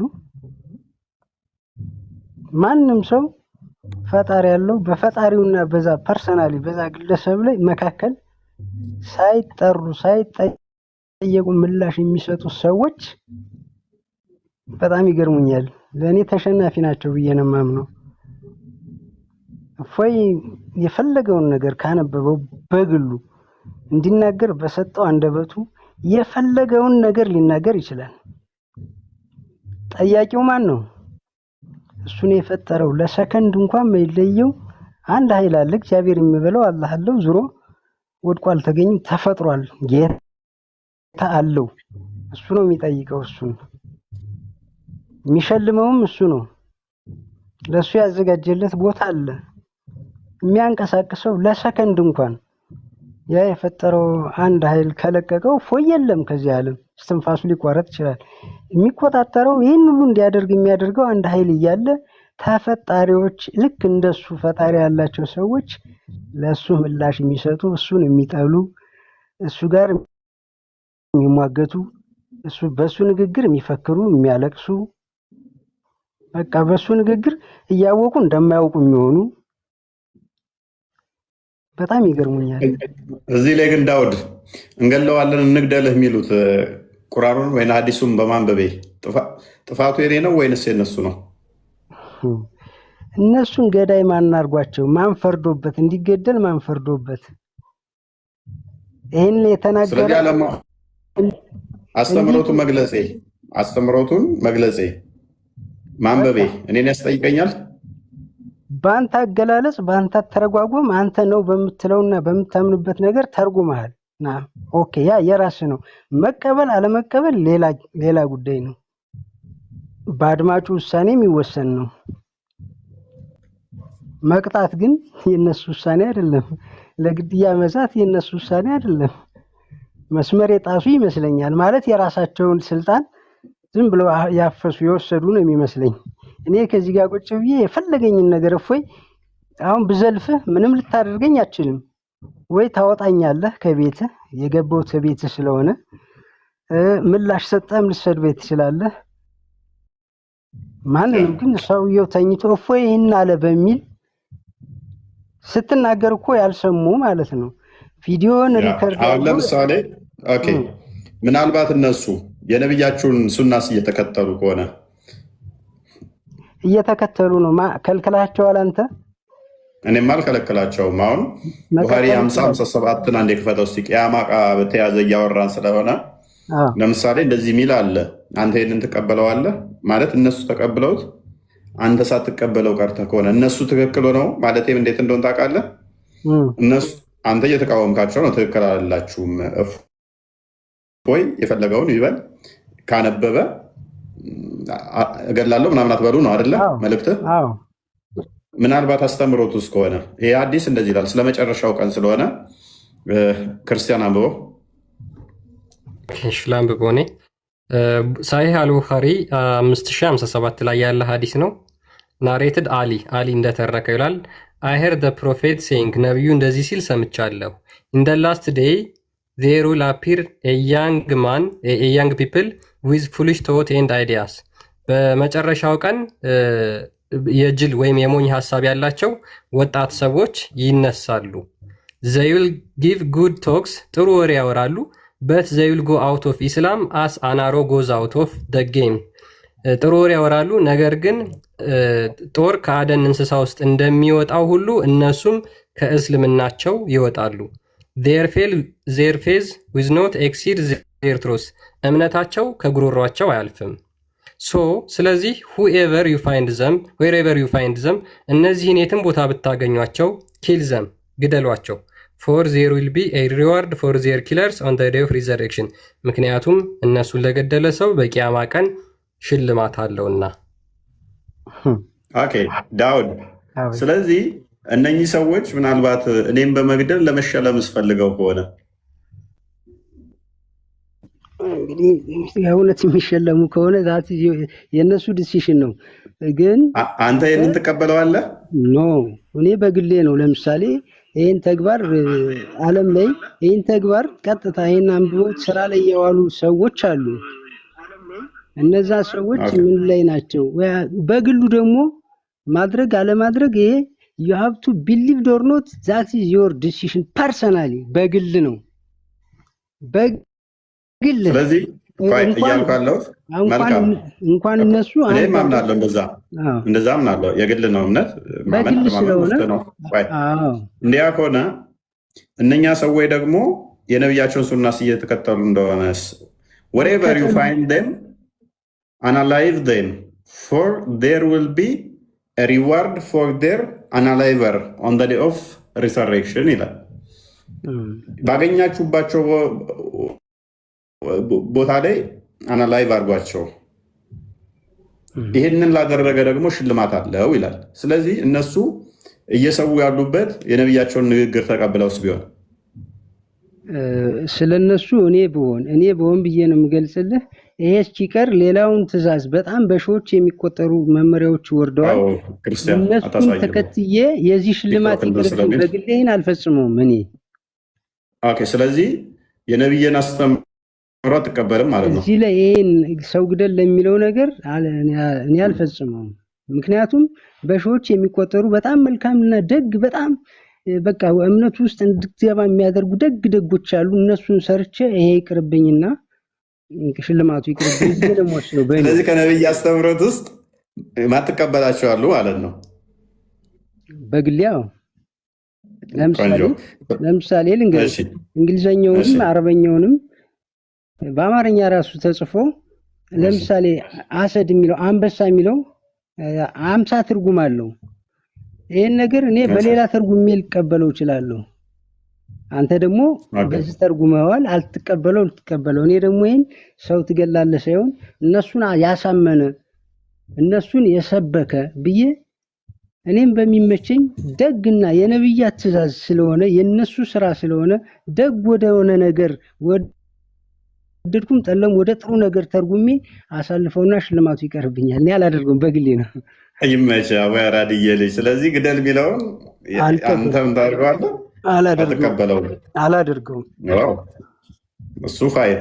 ማንም ሰው ፈጣሪ ያለው በፈጣሪውና በዛ ፐርሰናሊ በዛ ግለሰብ ላይ መካከል ሳይጠሩ ሳይጠየቁ ምላሽ የሚሰጡ ሰዎች በጣም ይገርሙኛል። ለእኔ ተሸናፊ ናቸው ብዬ ነው የማምነው። እፎይ የፈለገውን ነገር ካነበበው በግሉ እንዲናገር በሰጠው አንደበቱ የፈለገውን ነገር ሊናገር ይችላል። ጠያቂው ማን ነው? እሱን የፈጠረው ለሰከንድ እንኳን የማይለየው አንድ ኃይል አለ። እግዚአብሔር የሚበለው አላህ አለው። ዙሮ ወድቆ አልተገኘም፣ ተፈጥሯል። ጌታ አለው። እሱ ነው የሚጠይቀው። እሱን የሚሸልመውም እሱ ነው። ለሱ ያዘጋጀለት ቦታ አለ። የሚያንቀሳቅሰው ለሰከንድ እንኳን ያ የፈጠረው አንድ ኃይል ከለቀቀው ፎይ የለም ከዚህ ዓለም እስትንፋሱ ሊቋረጥ ይችላል። የሚቆጣጠረው ይህን ሁሉ እንዲያደርግ የሚያደርገው አንድ ኃይል እያለ ተፈጣሪዎች ልክ እንደሱ ፈጣሪ ያላቸው ሰዎች ለሱ ምላሽ የሚሰጡ እሱን የሚጠሉ እሱ ጋር የሚሟገቱ እሱ በሱ ንግግር የሚፈክሩ የሚያለቅሱ በቃ በሱ ንግግር እያወቁ እንደማያውቁ የሚሆኑ በጣም ይገርሙኛል። እዚህ ላይ ግን ዳውድ እንገለዋለን እንግደልህ የሚሉት ቁርአኑን ወይና ሐዲሱን በማንበቤ ጥፋቱ የኔ ነው ወይንስ የነሱ ነው? እነሱን ገዳይ ማን አድርጓቸው? ማን ፈርዶበት እንዲገደል? ማን ፈርዶበት? ይሄን የተናገረ አስተምሮቱን መግለጼ ማንበቤ እኔን ያስጠይቀኛል? በአንተ አገላለጽ በአንተ ተረጓጎም አንተ ነው በምትለውና በምታምንበት ነገር ተርጉመሃል። ኦኬ፣ ያ የራስ ነው። መቀበል አለመቀበል ሌላ ጉዳይ ነው። በአድማጩ ውሳኔ የሚወሰን ነው። መቅጣት ግን የነሱ ውሳኔ አይደለም። ለግድያ መዛት የነሱ ውሳኔ አይደለም። መስመር የጣሱ ይመስለኛል። ማለት የራሳቸውን ስልጣን ዝም ብለው ያፈሱ የወሰዱ ነው የሚመስለኝ። እኔ ከዚህ ጋር ቁጭ ብዬ የፈለገኝን ነገር እፎይ አሁን ብዘልፍህ ምንም ልታደርገኝ አትችልም። ወይ ታወጣኛለህ ከቤትህ የገባሁት ቤትህ ስለሆነ ምላሽ ሰጠህም ልትሰድበኝ ትችላለህ። ማንንም ግን ሰውየው ተኝቶ እፎይ ይህን አለ በሚል ስትናገር እኮ ያልሰሙ ማለት ነው። ቪዲዮን ሪከርድ አሁን ለምሳሌ ኦኬ፣ ምናልባት እነሱ የነብያችሁን ሱናስ እየተከተሉ ከሆነ እየተከተሉ ነው። ከልክላቸዋል አንተ? እኔም አልከለክላቸውም። አሁን ቡኻሪ 50-57 አንዴ ክፈተው እስኪ። ቂያማ በተያዘ እያወራን ስለሆነ ለምሳሌ እንደዚህ ሚል አለ። አንተ ይህንን ትቀበለዋለህ ማለት እነሱ ተቀብለውት አንተ ሳትቀበለው ቀርተህ ከሆነ እነሱ ትክክል ነው ማለት እንዴት እንደሆነ ታውቃለህ? እነሱ አንተ እየተቃወምካቸው ነው። ትክክል አላላችሁም። ወይ የፈለገውን ይበል፣ ካነበበ እገላለሁ ምናምን አትበሉ ነው አይደለ መልእክትህ? ምናልባት አስተምሮት ውስጥ ከሆነ ይሄ አዲስ እንደዚህ ይላል። ስለመጨረሻው ቀን ስለሆነ ክርስቲያን አንብበው። ላንብበው እኔ ሳሂህ አልቡኻሪ 5057 ላይ ያለ ሀዲስ ነው። ናሬትድ አሊ እንደተረከ ይላል። አይ ሄር ደ ፕሮፌት ሴይንግ፣ ነቢዩ እንደዚህ ሲል ሰምቻለሁ። ኢን ደ ላስት ዴይ ዜር ዊል አፒር ያንግ ፒፕል ዊዝ ፉሊሽ ቶት ኤንድ አይዲያስ፣ በመጨረሻው ቀን የጅል ወይም የሞኝ ሀሳብ ያላቸው ወጣት ሰዎች ይነሳሉ። ዘይ ዊል ጊቭ ጉድ ቶክስ፣ ጥሩ ወሬ ያወራሉ። በት ዘይ ዊል ጎ አውት ኦፍ ኢስላም አስ አናሮ ጎዝ አውት ኦፍ ደ ጌም፣ ጥሩ ወሬ ያወራሉ፣ ነገር ግን ጦር ከአደን እንስሳ ውስጥ እንደሚወጣው ሁሉ እነሱም ከእስልምናቸው ይወጣሉ። ዜር ፌዝ ዊዝ ኖት ኤክሲድ ዜር ትሮስ፣ እምነታቸው ከጉሮሯቸው አያልፍም። ስለዚህ ሁኤቨር ዩ ፋይንድ ዘም ዌሬቨር ዩ ፋይንድ ዘም፣ እነዚህን የትም ቦታ ብታገኟቸው ኪል ዘም፣ ግደሏቸው። ፎር ዜር ዊል ቢ ኤ ሪዋርድ ፎር ዜር ኪለርስ ኦን ዘ ዴይ ኦፍ ሪዘሬክሽን፣ ምክንያቱም እነሱን ለገደለ ሰው በቂያማ ቀን ሽልማት አለውና። ኦኬ ዳውድ፣ ስለዚህ እነኚህ ሰዎች ምናልባት እኔም በመግደል ለመሸለም ስፈልገው ከሆነ እንግዲህ የእውነት የሚሸለሙ ከሆነ ዛት የእነሱ ዲሲሽን ነው። ግን አንተ ይህንን ትቀበለዋለህ? ኖ እኔ በግሌ ነው። ለምሳሌ ይህን ተግባር ዓለም ላይ ይህን ተግባር ቀጥታ ይህን አንብቦ ስራ ላይ የዋሉ ሰዎች አሉ። እነዛ ሰዎች ምን ላይ ናቸው? በግሉ ደግሞ ማድረግ አለማድረግ ይሄ you have to believe or not that is your decision personally በግል ነው በግል። ስለዚህ እያልኩ ያለሁት መልካም እንኳን እነሱ እኔም አምናለሁ፣ እንደዛ አምናለሁ። የግል ነው እምነት በግል ስለሆነ እንዲያ ከሆነ እነኛ ሰዎች ደግሞ የነቢያቸውን ሱናስ እየተከተሉ እንደሆነ wherever you find them analyze them for there will be a reward for their analyzer on the day of resurrection ይላል። ባገኛችሁባቸው ቦታ ላይ አናላይቭ አድርጓቸው፣ ይህንን ላደረገ ደግሞ ሽልማት አለው ይላል። ስለዚህ እነሱ እየሰው ያሉበት የነቢያቸውን ንግግር ተቀብለውስ ቢሆን ስለነሱ እኔ ብሆን ብዬ ነው የምገልጽልህ። ይሄ እስኪቀር ሌላውን ትእዛዝ በጣም በሺዎች የሚቆጠሩ መመሪያዎች ወርደዋል። እነሱን ተከትዬ የዚህ ሽልማት ይቅርብኝ በግሌን አልፈጽመውም እኔ። ስለዚህ የነቢይን አስተምሮ አትቀበልም ማለት ነው። እዚህ ላይ ይሄን ሰው ግደል ለሚለው ነገር እኔ አልፈጽመውም። ምክንያቱም በሺዎች የሚቆጠሩ በጣም መልካምና ደግ በጣም በቃ እምነቱ ውስጥ እንድትገባ የሚያደርጉ ደጎች አሉ። እነሱን ሰርቼ ይሄ ይቅርብኝና ሽልማቱ ይቅርብኝ ደግሞ ወስነው በእኔ። ስለዚህ ከነብይ አስተምሮት ውስጥ ማትቀበላቸው አሉ ማለት ነው በግሊያው። ለምሳሌ ልንገርህ፣ እንግሊዘኛውንም አረበኛውንም በአማርኛ ራሱ ተጽፎ ለምሳሌ አሰድ የሚለው አንበሳ የሚለው 50 ትርጉም አለው። ይሄን ነገር እኔ በሌላ ትርጉም ልቀበለው እችላለሁ። አንተ ደግሞ በዚህ ተርጉመዋል አልተቀበለው ልትቀበለው። እኔ ደግሞ ይሄን ሰው ትገላለህ ሳይሆን እነሱን ያሳመነ እነሱን የሰበከ ብዬ እኔም በሚመቸኝ ደግና የነብያት ትእዛዝ ስለሆነ የነሱ ስራ ስለሆነ ደግ ወደሆነ ነገር ወደድኩም ጠለም ወደ ጥሩ ነገር ተርጉሜ አሳልፈውና ሽልማቱ ይቀርብኛል። እኔ አላደርገውም በግሌ ነው። ይመች አወራድዬ ልጅ። ስለዚህ ግደል የሚለውን አንተም ታደርገዋለህ? አላደርገውም። እሱ ፋይል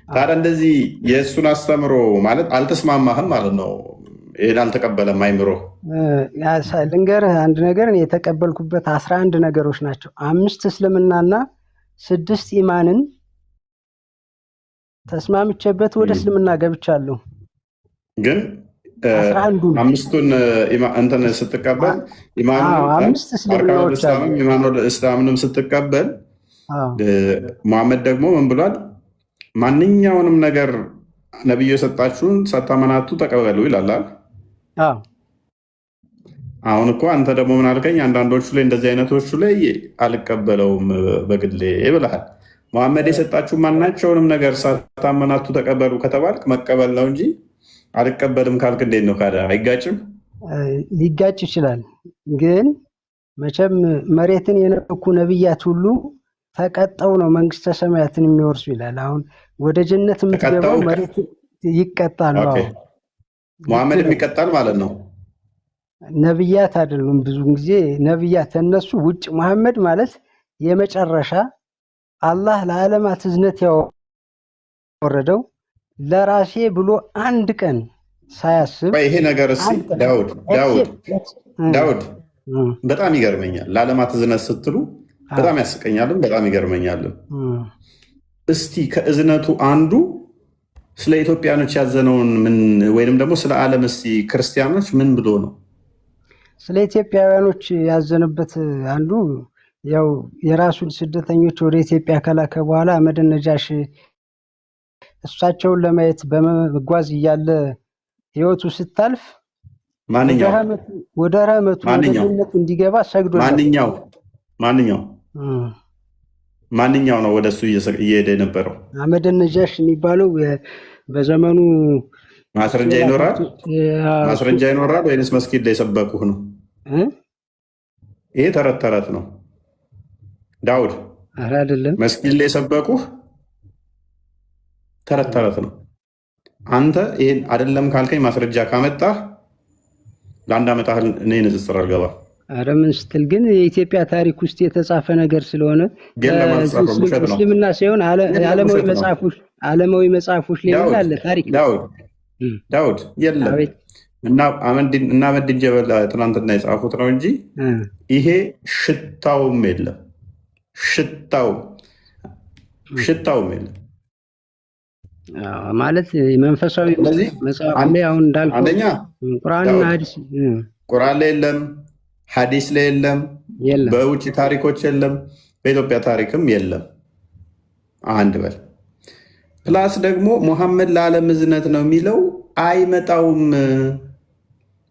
ታዲያ እንደዚህ የእሱን አስተምሮ ማለት አልተስማማህም ማለት ነው። ይሄን አልተቀበለም አይምሮ። ልንገርህ አንድ ነገር እኔ የተቀበልኩበት 11 ነገሮች ናቸው። 5 እስልምናና 6 ኢማንን ተስማምቼበት ወደ እስልምና ገብቻለሁ። ግን 5ቱን እንትን ስትቀበል ኢስላምንም ስትቀበል ሙሐመድ ደግሞ ምን ብሏል? ማንኛውንም ነገር ነብዩ የሰጣችሁን ሳታመናቱ ተቀበሉ ይላል። አሁን እኮ አንተ ደግሞ ምን አልከኝ? አንዳንዶቹ ላይ እንደዚህ አይነቶቹ ላይ አልቀበለውም በግሌ ብለሃል። ሙሐመድ የሰጣችሁ ማናቸውንም ነገር ሳታመናቱ ተቀበሉ ከተባልክ መቀበል ነው እንጂ አልቀበልም ካልክ እንዴት ነው? ካዳ አይጋጭም? ሊጋጭ ይችላል። ግን መቼም መሬትን የነኩ ነብያት ሁሉ ተቀጠው ነው መንግስተ ሰማያትን የሚወርሱ ይላል። አሁን ወደ ጀነት የምትገባው መሬት ይቀጣል ነው። ሙሐመድ የሚቀጣል ማለት ነው። ነብያት አይደሉም። ብዙ ጊዜ ነብያት እነሱ ውጭ መሐመድ ማለት የመጨረሻ አላህ ለዓለማት እዝነት ያወረደው ለራሴ ብሎ አንድ ቀን ሳያስብ ይሄ ነገር ዳውድ በጣም ይገርመኛል። ለዓለማት እዝነት ስትሉ በጣም ያስቀኛልም በጣም ይገርመኛልም። እስቲ ከእዝነቱ አንዱ ስለ ኢትዮጵያኖች ያዘነውን ምን ወይንም ደግሞ ስለ ዓለም እስቲ ክርስቲያኖች ምን ብሎ ነው ስለ ኢትዮጵያውያኖች ያዘነበት? አንዱ ያው የራሱን ስደተኞች ወደ ኢትዮጵያ ከላከ በኋላ አህመድ ነጃሽ እሳቸውን ለማየት በመጓዝ እያለ ህይወቱ ስታልፍ ወደ ረህመቱ ወደነቱ እንዲገባ ሰግዶ ማንኛው ነው ወደ እሱ እየሄደ የነበረው? አህመድ ነጃሽ የሚባለው በዘመኑ ማስረጃ ይኖራል ወይንስ መስጊድ ላይ የሰበኩህ ነው? ይሄ ተረት ተረት ነው ዳውድ። ኧረ አይደለም፣ መስጊድ ላይ የሰበኩህ ተረት ተረት ነው። አንተ ይሄን አይደለም ካልከኝ ማስረጃ ካመጣህ ለአንድ ዓመት ያህል እኔ ንጽጽር አልገባም። ኧረ ምን ስትል ግን የኢትዮጵያ ታሪክ ውስጥ የተጻፈ ነገር ስለሆነ እስልምና ሳይሆን ዓለማዊ መጽሐፎች ሊሆን አለ ታሪክ ዳውድ ዳውድ የለም እና አህመዲን ጀበል ትናንትና የጻፉት ነው እንጂ ይሄ ሽታውም የለም፣ ሽታውም የለም ማለት መንፈሳዊ መጽሐፍ ላይ አሁን እንዳልኩህ ቁርአንና ሐዲስ ቁርአን ላይ የለም፣ ሐዲስ ላይ የለም፣ በውጭ ታሪኮች የለም፣ በኢትዮጵያ ታሪክም የለም። አንድ በል ፕላስ ደግሞ ሙሐመድ ለዓለም እዝነት ነው የሚለው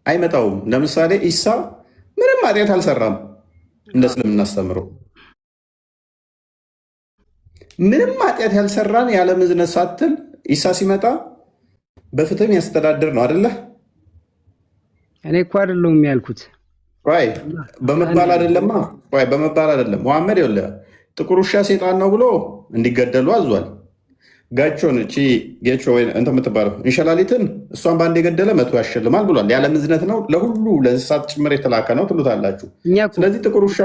አይመጣውም። ለምሳሌ ኢሳ ምንም ኃጢአት አልሰራም፣ እንደ እስልምና አስተምረው ምንም ኃጢአት ያልሰራን የዓለም እዝነት ሳትል ኢሳ ሲመጣ በፍትህም ያስተዳድር ነው አደለ? እኔ እኮ አይደለሁም ያልኩት በመባል አይደለማ፣ በመባል አይደለም። ሙሐመድ ይኸውልህ ጥቁር ውሻ ሴጣን ነው ብሎ እንዲገደሉ አዟል። ጋቾን እቺ ጌቾ ወይ እንትን የምትባለው እንሸላሊትን እሷን በአንድ የገደለ 100 ያሸልማል ብሏል። የዓለም እዝነት ነው፣ ለሁሉ ለእንስሳት ጭምር የተላከ ነው ትሉታላችሁ። ስለዚህ ጥቁር ውሻ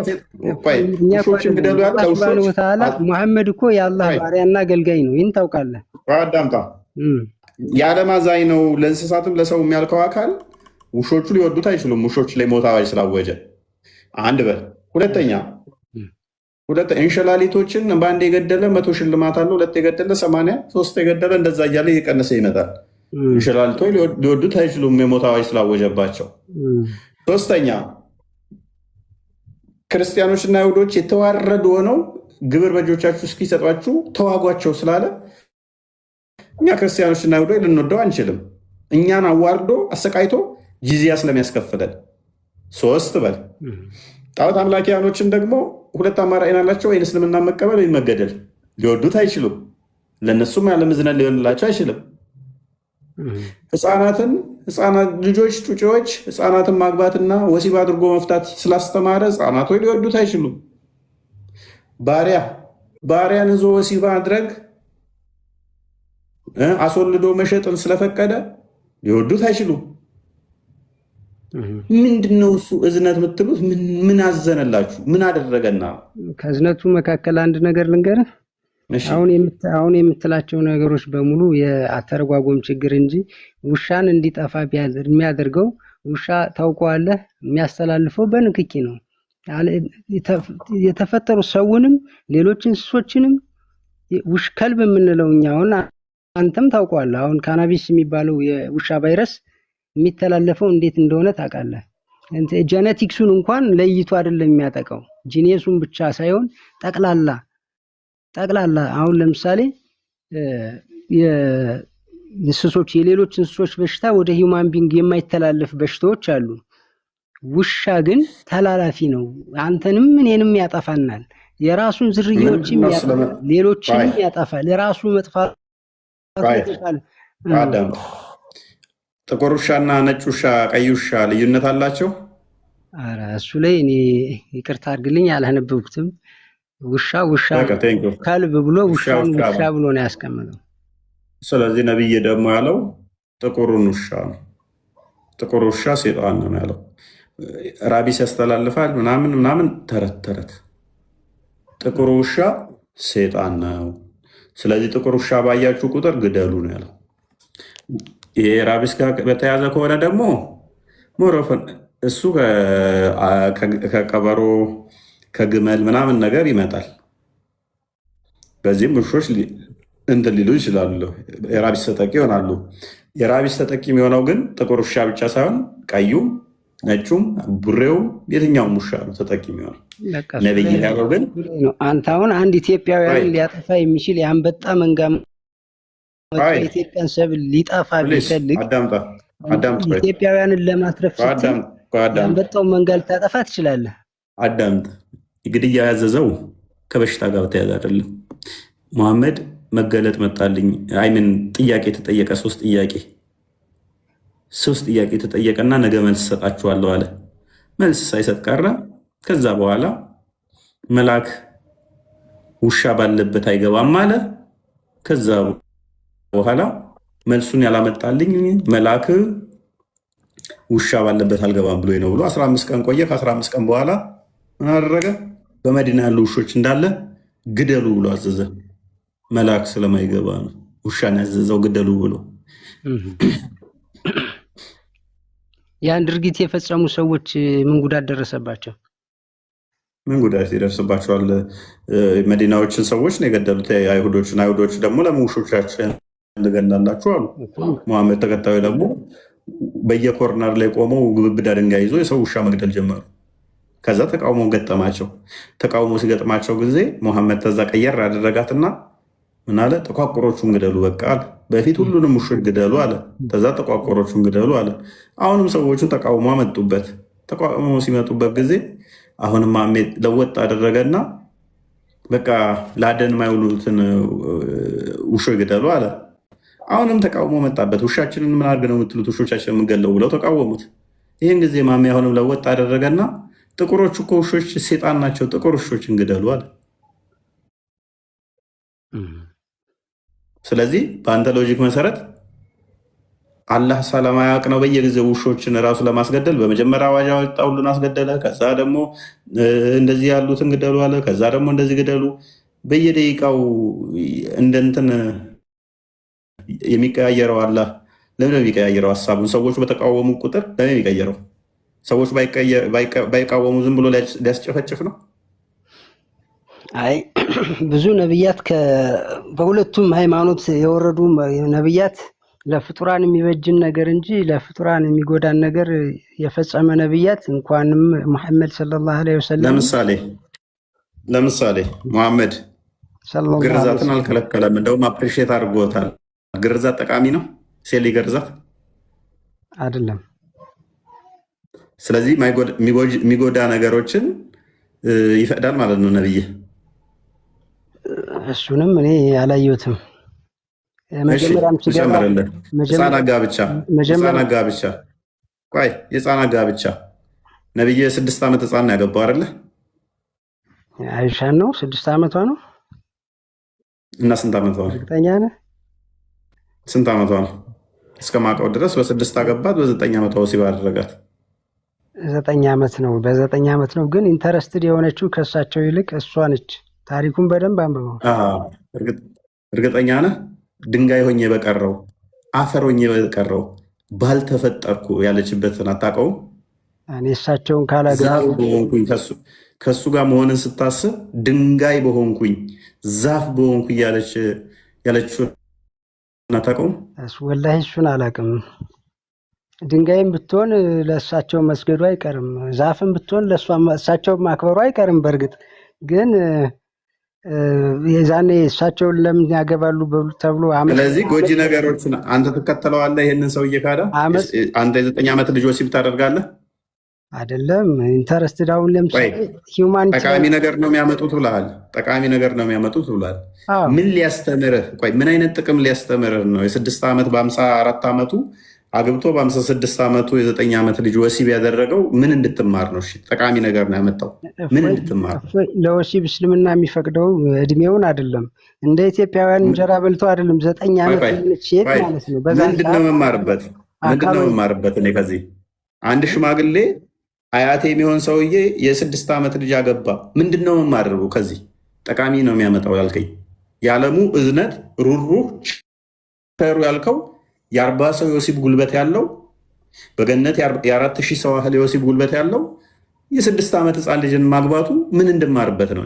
ውሾችን ግደሉ ያለ ለውሾች። ሙሐመድ እኮ የአላህ ባሪያና አገልጋይ ነው። ይህን ታውቃለህ። አዳምጣ። የዓለም አዛኝ ነው ለእንስሳትም ለሰው የሚያልከው አካል ውሾቹ ሊወዱት አይችሉም። ውሾች ላይ ሞት አዋጅ ስላወጀ አንድ በል። ሁለተኛ እንሸላሊቶችን በአንድ የገደለ 100 ሽልማት አለው። 2 የገደለ 80፣ 3 የገደለ እንደዛ እያለ እየቀነሰ ይመጣል። እንሸላሊቶች ሊወዱት አይችሉም የሞት አዋጅ ስላወጀባቸው። ሶስተኛ ክርስቲያኖችና አይሁዶች የተዋረዱ ሆነው ግብር በእጆቻችሁ እስኪሰጧችሁ ተዋጓቸው ስላለ እኛ ክርስቲያኖችና አይሁዶች ልንወደው አንችልም። እኛን አዋርዶ አሰቃይቶ ጂዚያ ስለሚያስከፍለን። 3 በል ጣዖት አምላኪያኖችን ደግሞ 2 አማራጭ ናላቸው፣ ወይ እስልምና መቀበል ወይ መገደል። ሊወዱት አይችሉም። ለእነሱም የዓለም እዝነት ሊሆንላቸው አይችልም። ህፃናት ልጆች ጩጬዎች ህፃናትን ማግባትና ወሲብ አድርጎ መፍታት ስላስተማረ ህፃናቶች ሊወዱት አይችሉም። ባሪያን ይዞ ወሲብ ማድረግ አስወልዶ መሸጥን ስለፈቀደ ሊወዱት አይችሉም። ምንድነው እሱ እዝነት የምትሉት? ምን ምን አደረገና? ከእዝነቱ መካከል አንድ ነገር ልንገርህ። አሁን የምትላቸው ነገሮች በሙሉ የአተረጓጎም ችግር እንጂ ውሻን እንዲጠፋ የሚያደርገው ውሻ ታውቀዋለህ፣ የሚያስተላልፈው በንክኪ ነው። የተፈጠሩ ሰውንም ሌሎች እንስሶችንም ከልብ የምንለው እኛ አሁን አንተም ታውቀዋለህ። አሁን ካናቢስ የሚባለው የውሻ ቫይረስ የሚተላለፈው እንዴት እንደሆነ ታውቃለህ። ጀነቲክሱን እንኳን ለይቶ አይደለም የሚያጠቃው፣ ጂኔሱን ብቻ ሳይሆን ጠቅላላ አሁን ለምሳሌ የሌሎች እንስሶች በሽታ ወደ ሂውማን ቢንግ የማይተላለፍ በሽታዎች አሉ። ውሻ ግን ተላላፊ ነው። አንተንም እኔንም ያጠፋናል። የራሱን ዝርያዎችም ያጠፋል፣ ሌሎችንም ያጠፋል። የራሱ መጥፋት ጥቁር ውሻና ነጭ ውሻ፣ ቀይ ውሻ ልዩነት አላቸው? ኧረ እሱ ላይ እኔ ይቅርታ አድርግልኝ አላነበብኩትም። ውሻ ከልብ ብሎ ውሻን ውሻ ብሎ ነው ያስቀመጠው። ስለዚህ ነብይ ደግሞ ያለው ጥቁሩን ውሻ ነው። ጥቁር ውሻ ሴጣን ነው ያለው። ራቢስ ያስተላልፋል ምናምን ተረት። ጥቁር ውሻ ሴጣን ነው። ስለዚህ ጥቁር ውሻ ባያችሁ ቁጥር ግደሉ ነው ያለው። ይሄ ራቢስ ጋር በተያዘ ከሆነ ደግሞ ሞሮፈን እሱ ከቀበሮ ከግመል ምናምን ነገር ይመጣል። በዚህም ውሾች እንትን ሊሉ ይችላሉ፣ የራቢስ ተጠቂ ይሆናሉ። የራቢስ ተጠቂ የሚሆነው ግን ጥቁር ውሻ ብቻ ሳይሆን ቀዩም፣ ነጩም፣ ቡሬውም የትኛውም ውሻ ነው ተጠቂ የሚሆነው። ነብይ ያለው ግን አንተ አሁን አንድ ኢትዮጵያውያን ሊያጠፋ የሚችል የአንበጣ መንጋ ኢትዮጵያን ሰብል ሊጠፋ ቢፈልግ ኢትዮጵያውያንን ለማትረፍ የአንበጣው መንጋ ልታጠፋ ትችላለህ። አዳምጥ። ግድያ ያዘዘው ከበሽታ ጋር በተያያዘ አይደለም። ሙሐመድ መገለጥ መጣልኝ አይምን ጥያቄ ተጠየቀ። 3 ጥያቄ ተጠየቀና ነገ መልስ ሰጣችኋለሁ አለ። መልስ ሳይሰጥ ቀረ። ከዛ በኋላ መልአክ ውሻ ባለበት አይገባም አለ። ከዛ በኋላ መልሱን ያላመጣልኝ መልአክ ውሻ ባለበት አልገባም ብሎ ነው ብሎ 15 ቀን ቆየ። ከ15 ቀን በኋላ ምን አደረገ? በመዲና ያሉ ውሾች እንዳለ ግደሉ ብሎ አዘዘ። መልአክ ስለማይገባ ነው ውሻን ያዘዘው ግደሉ ብሎ። ያን ድርጊት የፈጸሙ ሰዎች ምን ጉዳት ደረሰባቸው? ምን ጉዳት ይደርስባቸዋል? መዲናዎችን ሰዎች ነው የገደሉት፣ አይሁዶችን። አይሁዶች ደግሞ ለሙሾቻችን እንገላላችሁ አሉ። ሙሐመድ ተከታዩ ደግሞ በየኮርነር ላይ ቆመው ግብብዳ ድንጋይ ይዞ የሰው ውሻ መግደል ጀመሩ። ከዛ ተቃውሞ ገጠማቸው። ተቃውሞ ሲገጥማቸው ጊዜ ሙሐመድ ተዛ ቀየር ያደረጋትና ምን አለ? ጥቋቁሮቹን ግደሉ በቃ አለ። በፊት ሁሉንም ውሾች ግደሉ አለ። ተዛ ጥቋቁሮቹን ግደሉ አለ። አሁንም ሰዎቹ ተቃውሞ መጡበት። ተቃውሞ ሲመጡበት ጊዜ አሁንም ሙሐመድ ለወጥ አደረገና በቃ ለአደን የማይውሉትን ውሾች ግደሉ አለ። አሁንም ተቃውሞ መጣበት። ውሻችንን ምን አድርግ ነው የምትሉት? ውሾቻችን የምንገለው ብለው ተቃወሙት። ይህን ጊዜ ሙሐመድ አሁንም ለወጥ አደረገና ጥቁሮች እኮ ውሾች ሴጣን ናቸው፣ ጥቁር ውሾችን ግደሉ አለ። ስለዚህ በአንተ ሎጂክ መሰረት አላህ ሰላማያቅ ነው በየጊዜው ውሾችን ራሱ ለማስገደል በመጀመሪያ አዋጅ አወጣ፣ ሁሉን አስገደለ። ከዛ ደግሞ እንደዚህ ያሉትን ግደሉ አለ። ከዛ ደግሞ እንደዚህ ግደሉ። በየደቂቃው እንደንትን የሚቀያየረው አላህ ለምን የሚቀያየረው? ሀሳቡን ሰዎች በተቃወሙ ቁጥር ለምን የሚቀየረው? ሰዎች ባይቃወሙ ዝም ብሎ ሊያስጨፈጭፍ ነው? አይ ብዙ ነቢያት በሁለቱም ሃይማኖት የወረዱ ነቢያት ለፍጡራን የሚበጅን ነገር እንጂ ለፍጡራን የሚጎዳን ነገር የፈጸመ ነቢያት እንኳንም ሙሐመድ ሰለላሁ ዐለይሂ ወሰለም። ለምሳሌ ሙሐመድ ግርዛትን አልከለከለም፣ እንደውም አፕሪሺየት አድርጎታል። ግርዛት ጠቃሚ ነው? ሴሊ ግርዛት አይደለም። ስለዚህ የሚጎዳ ነገሮችን ይፈቅዳል ማለት ነው ነብይ። እሱንም እኔ አላየሁትም። መጀመሪያም ህፃናት ጋብቻ ቆይ የህፃናት ጋብቻ ነብይ 6 ዓመት ህፃን ያገባው አይደለ? አይሻን ነው 6 ዓመቷ ነው። እና ስንት ዓመቷ ነው? እርግጠኛ ነህ? ስንት ዓመቷ ነው? እስከማውቀው ድረስ በ6 አገባት፣ በ9 ዓመቷ ወሲብ አደረጋት። 9 ዓመት ነው። በ9 ዓመት ነው። ግን ኢንተረስትድ የሆነችው ከእሳቸው ይልቅ እሷ ነች። ታሪኩን በደንብ አንብበው። እርግጠኛ ነህ? ድንጋይ ሆኜ በቀረው አፈር ሆኜ በቀረው ባልተፈጠርኩ ያለችበትን አታውቀውም? እኔ እሳቸውን ካላገዛፍ በሆንኩኝ ከእሱ ጋር መሆንን ስታስብ ድንጋይ በሆንኩኝ ዛፍ በሆንኩኝ ያለችውን አታውቀውም? ወላሂ እሱን አላውቅም። ድንጋይም ብትሆን ለእሳቸው መስገዱ አይቀርም፣ ዛፍም ብትሆን እሳቸውን ማክበሩ አይቀርም። በእርግጥ ግን የዛኔ እሳቸውን ለምን ያገባሉ ተብሎ ስለዚህ ጎጂ ነገሮችን አንተ ትከተለዋለህ። ይህንን ሰውዬ ካዳ አንተ የ9 ዓመት ልጅ ወሲብ ታደርጋለህ አይደለም? ኢንተረስትድ አሁን ለምሳሌ ሂውማን ጠቃሚ ነገር ነው የሚያመጡት ብለሃል። ጠቃሚ ነገር ነው የሚያመጡት ብለሃል። ምን ሊያስተምርህ? ቆይ ምን አይነት ጥቅም ሊያስተምርህ ነው? የ6 ዓመት በ54 ዓመቱ አግብቶ በ56 ዓመቱ የ9 ዓመት ልጅ ወሲብ ያደረገው ምን እንድትማር ነው? ጠቃሚ ነገር ነው ያመጣው። ምን እንድትማር? ለወሲብ እስልምና የሚፈቅደው እድሜውን አይደለም። እንደ ኢትዮጵያውያን እንጀራ በልቶ አይደለም። 9 ዓመት ሴት ማለት ነው። ምንድን ነው መማርበት? እኔ ከዚህ አንድ ሽማግሌ አያቴ የሚሆን ሰውዬ የ6 ዓመት ልጅ አገባ። ምንድን ነው መማር? ከዚህ ጠቃሚ ነው የሚያመጣው ያልከኝ? የዓለሙ እዝነት ሩሩህ ቸሩ ያልከው የ40 ሰው የወሲብ ጉልበት ያለው በገነት የ4000 ሰው ያህል የወሲብ ጉልበት ያለው የ6 ዓመት ህፃን ልጅን ማግባቱ ምን እንድማርበት ነው?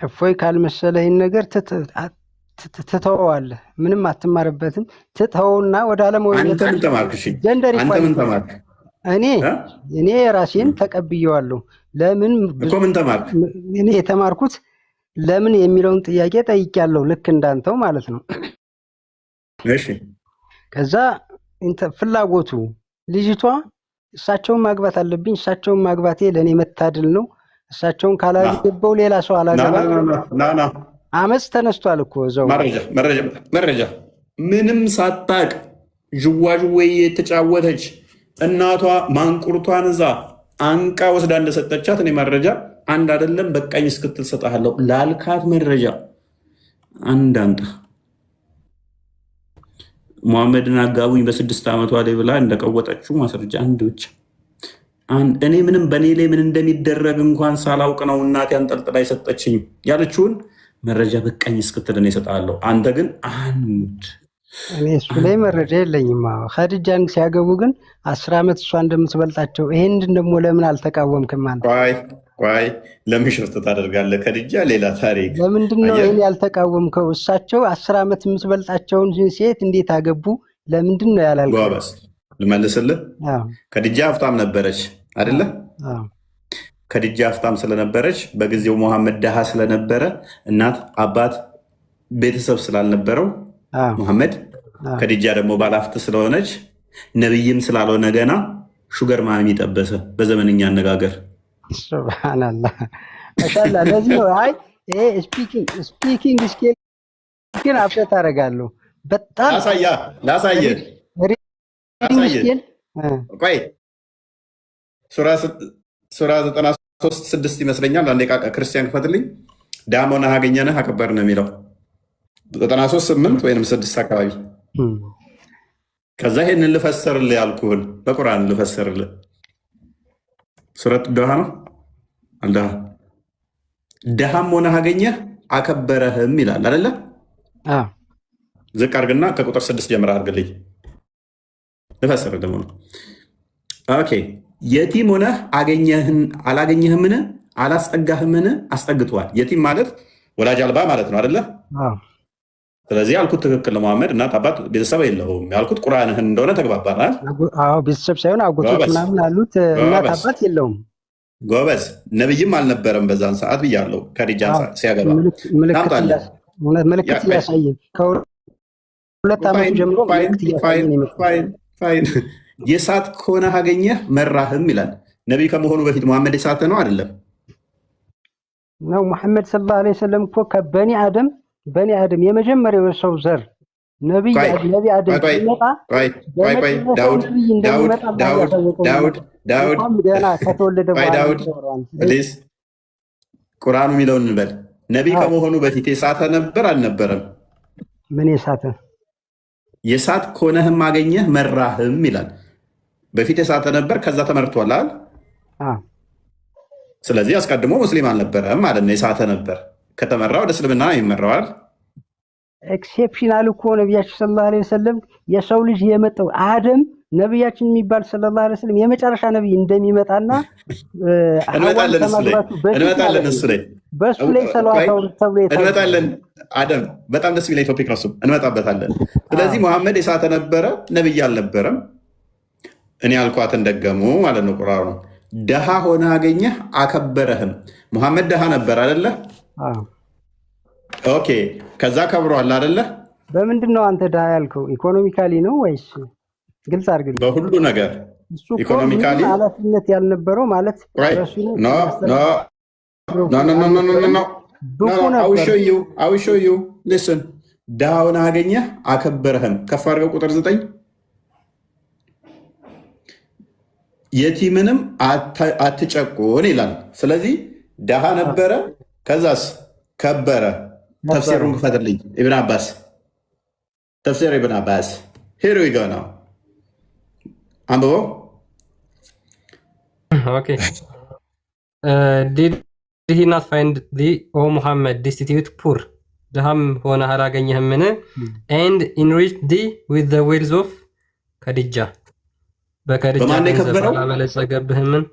እፎይ ካልመሰለህ ይህን ነገር ትተወዋለህ። ምንም አትማርበትም። ትተወውና ወደ ዓለም አንተ ምን ተማርክ? እኔ ራሴን ተቀብየዋለሁ። ለምን እኮ ምን ተማርክ? እኔ የተማርኩት ለምን የሚለውን ጥያቄ ጠይቄያለሁ። ልክ እንዳንተው ማለት ነው። እሺ ከዛ ፍላጎቱ ልጅቷ እሳቸውን ማግባት አለብኝ፣ እሳቸውን ማግባቴ ለእኔ መታደል ነው፣ እሳቸውን ካላገባው ሌላ ሰው አላገባም። አመፅ ተነስቷል እኮ እዛው መረጃ ምንም ሳታቅ ዥዋዥዌ የተጫወተች እናቷ ማንቁርቷን እዛ አንቃ ወስዳ እንደሰጠቻት እኔ መረጃ አንድ አይደለም በቃኝ እስክትል ሰጥሃለሁ ላልካት መረጃ አንድ አንጣ። ሙሐመድን አጋቡኝ በ6 ዓመቷ ላይ ብላ እንደቀወጠችው ማስረጃ አንድ ብቻ። እኔ ምንም በእኔ ላይ ምን እንደሚደረግ እንኳን ሳላውቅ ነው እናቴ አንጠልጥላ የሰጠችኝ ያለችውን መረጃ በቃኝ እስክትል እኔ እሰጥሃለሁ። አንተ ግን አንድ እኔ እሱ ላይ መረጃ የለኝም። ኸዲጃን ሲያገቡ ግን 10 ዓመት እሷ እንደምትበልጣቸው ይሄን ደግሞ ለምን አልተቃወምክም አንተ? ቆይ ለምን ሽፍት ታደርጋለህ? ኸዲጃ ሌላ ታሪክ። ለምንድን ነው ይሄን ያልተቃወምከው? እሳቸው 10 ዓመት የምትበልጣቸውን ሴት እንዴት አገቡ? ለምንድን ነው ያላልከው? ጎበዝ ልመልስልህ። ኸዲጃ ሀብታም ነበረች አይደለ? ኸዲጃ ሀብታም ስለነበረች በጊዜው መሐመድ ደሃ ስለነበረ እናት አባት ቤተሰብ ስላልነበረው መሐመድ ኸዲጃ ደግሞ ባለሀብት ስለሆነች ነብይም ስላልሆነ ገና ሹገር ማሚ ጠበሰ በዘመንኛ አነጋገር። ሱብሃንአላህ ማሻአላ። ለዚህ ነው አይ ይሄ ስፒኪንግ ስኪል ግን አፕዴት አደርጋለሁ። በጣም ላሳየ ቆይ ሱራ 93:6 ይመስለኛል። አንዴ ክርስቲያን ክፈትልኝ። ዳሞና አገኘነህ አከበር ነው የሚለው 93:8 ወይም 6 አካባቢ። ከዛ ይሄንን ልፈሰርልህ ያልኩህን በቁርአን ልፈሰርልህ። ሱረት ደሃ ነው አልደሃ ደሃም ሆነህ አገኘህ አከበረህም ይላል አይደለ? ዝቅ አድርግና ከቁጥር 6 ጀምረህ አድርግልኝ። ልፈሰርልህ ደግሞ ነው። ኦኬ የቲም ሆነህ አላገኘህምን? አላስጠጋህምን? አስጠግቷል። የቲም ማለት ወላጅ አልባ ማለት ነው አይደለ? ስለዚህ ያልኩት ትክክል ነው። መሐመድ እናት አባት ቤተሰብ የለውም ያልኩት ቁርአንህን እንደሆነ ተግባባናል። ቤተሰብ ሳይሆን አጎቶች ምናምን አሉት፣ እናት አባት የለውም። ጎበዝ ነብይም አልነበረም በዛን ሰዓት ብያለሁ። ኸዲጃ ሲያገባ ምልክት እያሳየን ከሁለት ዓመቱ ጀምሮ ምልክት እያሳየን የሳት ከሆነ አገኘህ መራህም ይላል። ነቢይ ከመሆኑ በፊት መሐመድ የሳተ ነው አይደለም? ነው መሐመድ ሰለላሁ ዐለይሂ ወሰለም እኮ ከበኒ አደም የመጀመሪያው የሰው ዘር ነቢይ አደም ሲመጣ ዳውድ ገና ከተወለደ ፕሊዝ ቁርአኑ የሚለውን እንበል። ነቢይ ከመሆኑ በፊት የሳተ ነበር አልነበረም? ምን የሳተ? የሳት ከሆነህም አገኘህ መራህም ይላል። በፊት የሳተ ነበር፣ ከዛ ተመርቷል አይደል? ስለዚህ አስቀድሞ ሙስሊም አልነበረም ማለት ነው። የሳተ ነበር፣ ከተመራ ወደ እስልምና ይመራዋል። ኤክሴፕሽናል እኮ ነቢያችን ሰለላሁ ዐለይሂ ወሰለም የሰው ልጅ የመጣው አደም ነቢያችን የሚባል ሰለላሁ ዐለይሂ ወሰለም የመጨረሻ ነቢይ እንደሚመጣና እንመጣለን እሱ ላይ በሱ ላይ ሰለዋታው ተብሎ እንመጣለን። አደም በጣም ደስ የሚለኝ ቶፒክ ነው፣ እንመጣበታለን። ስለዚህ መሐመድ የሳተ ነበረ፣ ነቢይ አልነበረም። እኔ ያልኳትን ደገሙ ማለት ነው ቁርአኑ። ደሃ ሆነ አገኘህ አከበረህም። መሐመድ ደሃ ነበር አይደለ? ኦኬ ከዛ ከብሯል አይደለ? በምንድን ነው አንተ ደሃ ያልከው? ኢኮኖሚካሊ ነው ወይስ ግልጽ አድርግልኝ። በሁሉ ነገር ኢኮኖሚካሊ ኃላፊነት ያልነበረው ማለት ሊስን ደሃ ሆነ አገኘህ አከበረህም። ከፍ አድርገው ቁጥር 9 የቲምንም አትጨቁን ይላል። ስለዚህ ደሃ ነበረ፣ ከዛስ ከበረ። ተፍሲሩን ክፈትልኝ። ኢብን አባስ ተፍሲር ኢብን አባስ ሄሮ ይገ ነው አንብበው። ኦኬ ዲድ ሂ ናት ፋይንድ ዲ ኦ ሙሐመድ ዲስቲቲዩት ፑር ድሃም ሆነ አላገኘህምን? ኤንድ ኢንሪች ዲ ዊዝ ዘ ዌልዝ ኦፍ ኸዲጃ በኸዲጃ ገንዘብ አላበለጸገብህምን?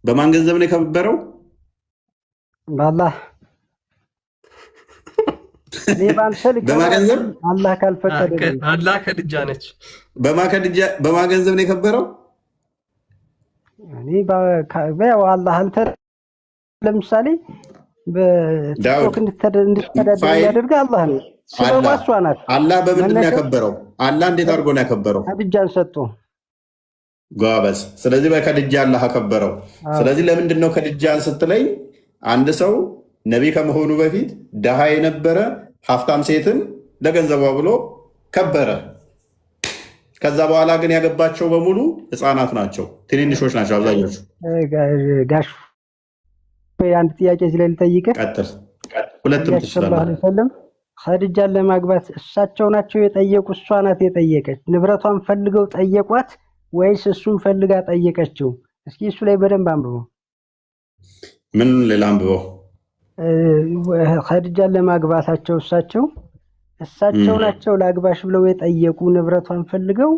በማን ገንዘብ ነው የከበረው? በአላህ በማገንዘብ አላህ ካልፈቀደ አላህ ኸዲጃ ነች። በማገንዘብ ነው የከበረው። አላህ አንተ ለምሳሌ በቲክቶክ እንድትተዳደር ያደርገህ አላህ ነው። ስለዋ እሷ ናት። አላህ በምንድን ነው ያከበረው? አላህ እንዴት አድርጎ ነው ያከበረው? ኸዲጃን ሰጥቶ ጎበዝ። ስለዚህ በኸዲጃ አላህ አከበረው። ስለዚህ ለምንድን ነው ኸዲጃን ስትለኝ አንድ ሰው ነቢይ ከመሆኑ በፊት ደሃ የነበረ ሀብታም ሴትን ለገንዘቧ ብሎ ከበረ። ከዛ በኋላ ግን ያገባቸው በሙሉ ህፃናት ናቸው፣ ትንንሾች ናቸው አብዛኞቹ። ጋሽ አንድ ጥያቄ እዚህ ላይ ልጠይቅህ። ሁለትም ትችላለህ። ኸዲጃን ለማግባት እሳቸው ናቸው የጠየቁ? እሷ ናት የጠየቀች? ንብረቷን ፈልገው ጠየቋት ወይስ እሱን ፈልጋ ጠየቀችው? እስኪ እሱ ላይ በደንብ አንብበው። ምን ሌላ አንብበው? ኸዲጃን ለማግባታቸው እሳቸው እሳቸው ናቸው ላግባሽ ብለው የጠየቁ ንብረቷን ፈልገው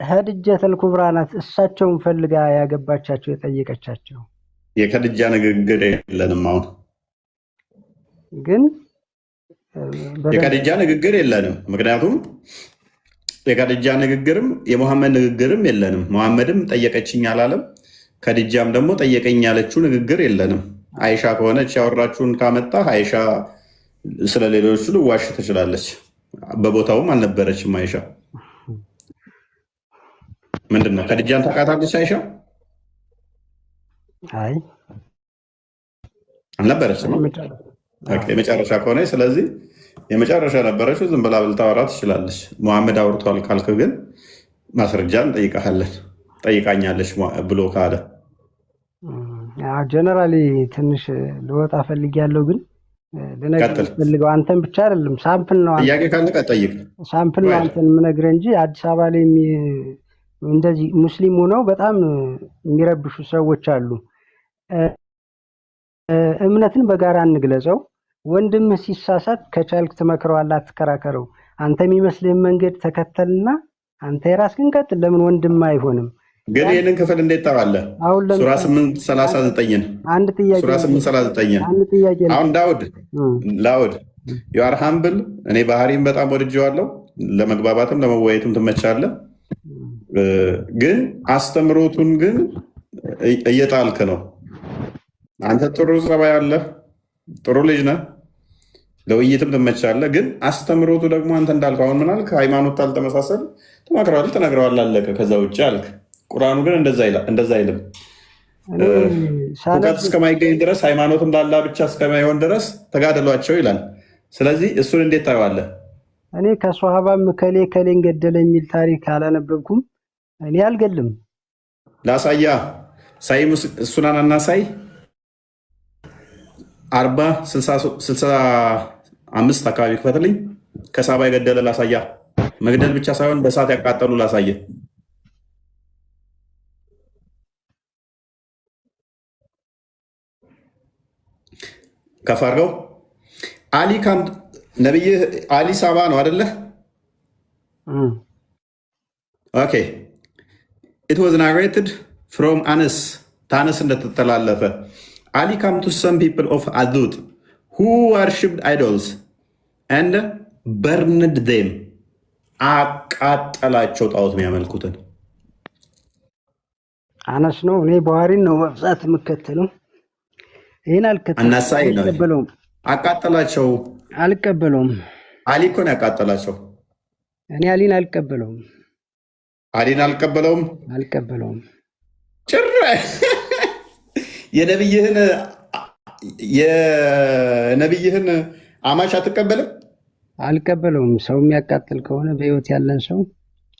ኸዲጀተል ኩብራ ናት እሳቸውን ፈልጋ ያገባቻቸው የጠየቀቻቸው። የኸዲጃ ንግግር የለንም። አሁን ግን የኸዲጃ ንግግር የለንም። ምክንያቱም የኸዲጃ ንግግርም የሙሐመድ ንግግርም የለንም። ሙሐመድም ጠየቀችኝ አላለም። ኸዲጃም ደግሞ ጠየቀኝ ያለችው ንግግር የለንም። አይሻ ከሆነች ያወራችሁን ካመጣ አይሻ ስለሌሎቹ ልዋሽ ትችላለች። በቦታውም አልነበረችም አይሻ። ምንድን ነው ኸዲጃን ታውቃታለች አይሻ? አይ አልነበረችም። የመጨረሻ ከሆነ ስለዚህ የመጨረሻ ነበረችው። ዝም ብላ ልታወራ ትችላለች። ሙሐመድ አውርቷል ካልክ ግን ማስረጃ እንጠይቃለን። ጠይቃኛለች ብሎ ካለ ጀነራሊ ትንሽ ልወጣ ፈልጊያለሁ። ግን ልነግርህ ፈልገው አንተን ብቻ አይደለም ሳምፕል ነው። ጥያቄ ካለ ጠይቅ። ሳምፕል ነው አንተን የምነግርህ እንጂ አዲስ አበባ ላይ እንደዚህ ሙስሊም ሆነው በጣም የሚረብሹ ሰዎች አሉ። እምነትን በጋራ እንግለጸው። ወንድምህ ሲሳሳት ከቻልክ ትመክረዋለህ፣ አትከራከረው። አንተ የሚመስልህን መንገድ ተከተልና አንተ የራስህን ቀጥል። ለምን ወንድም አይሆንም? ግን ይህንን ክፍል እንዴት ታዋለህ? ሱራ 839 አንድ ጥያቄ ሱራ 839 አሁን ዳውድ ዩአር ሃምብል እኔ ባህሪም በጣም ወድጀዋለሁ። ለመግባባትም ለመወያየትም ትመቻለህ። ግን አስተምሮቱን ግን እየጣልክ ነው። አንተ ጥሩ ጸባይ አለህ፣ ጥሩ ልጅ ነህ፣ ለውይይትም ትመቻለህ። ግን አስተምሮቱ ደግሞ አንተ እንዳልክ አሁን ምን አልክ? ሃይማኖት አልተመሳሰል ትመክረዋለህ፣ ትነግረዋለህ፣ አለቀ። ከዛ ውጭ አልክ። ቁርአኑ ግን እንደዛ አይልም። እውቀት እስከማይገኝ ድረስ ሃይማኖትም ላላ ብቻ እስከማይሆን ድረስ ተጋደሏቸው ይላል። ስለዚህ እሱን እንዴት ታየዋለህ? እኔ ከሷሃባም ከሌን ገደለ የሚል ታሪክ አላነበብኩም። እኔ አልገልም። ላሳያ ሳይ ሱናን አናሳይ 40-65 አካባቢ ክፈትልኝ። ከሳባ የገደለ ላሳያ። መግደል ብቻ ሳይሆን በእሳት ያቃጠሉ ላሳየ። ከፍ አድርገው። አሊ ነቢይህ አሊ ሳባ ነው አደለ? ኦኬ ኢት ዋዝ ናሬትድ ፍሮም አነስ ታነስ እንደተተላለፈ Ali come to some people of Adud who worshipped idols and burned them. አቃጠላቸው ጣዖት የሚያመልኩትን። አነስ ነው። እኔ ባህሪን ነው በብዛት የምከተለው። ይሄን አልቀበለውም። አቃጠላቸው። አልቀበለውም። አሊ እኮ ነው ያቃጠላቸው። እኔ አሊን አልቀበለውም። አሊን አልቀበለውም። ጭራሽ የነብይህን አማች አትቀበልም? አልቀበለውም። ሰው የሚያቃጥል ከሆነ በህይወት ያለን ሰው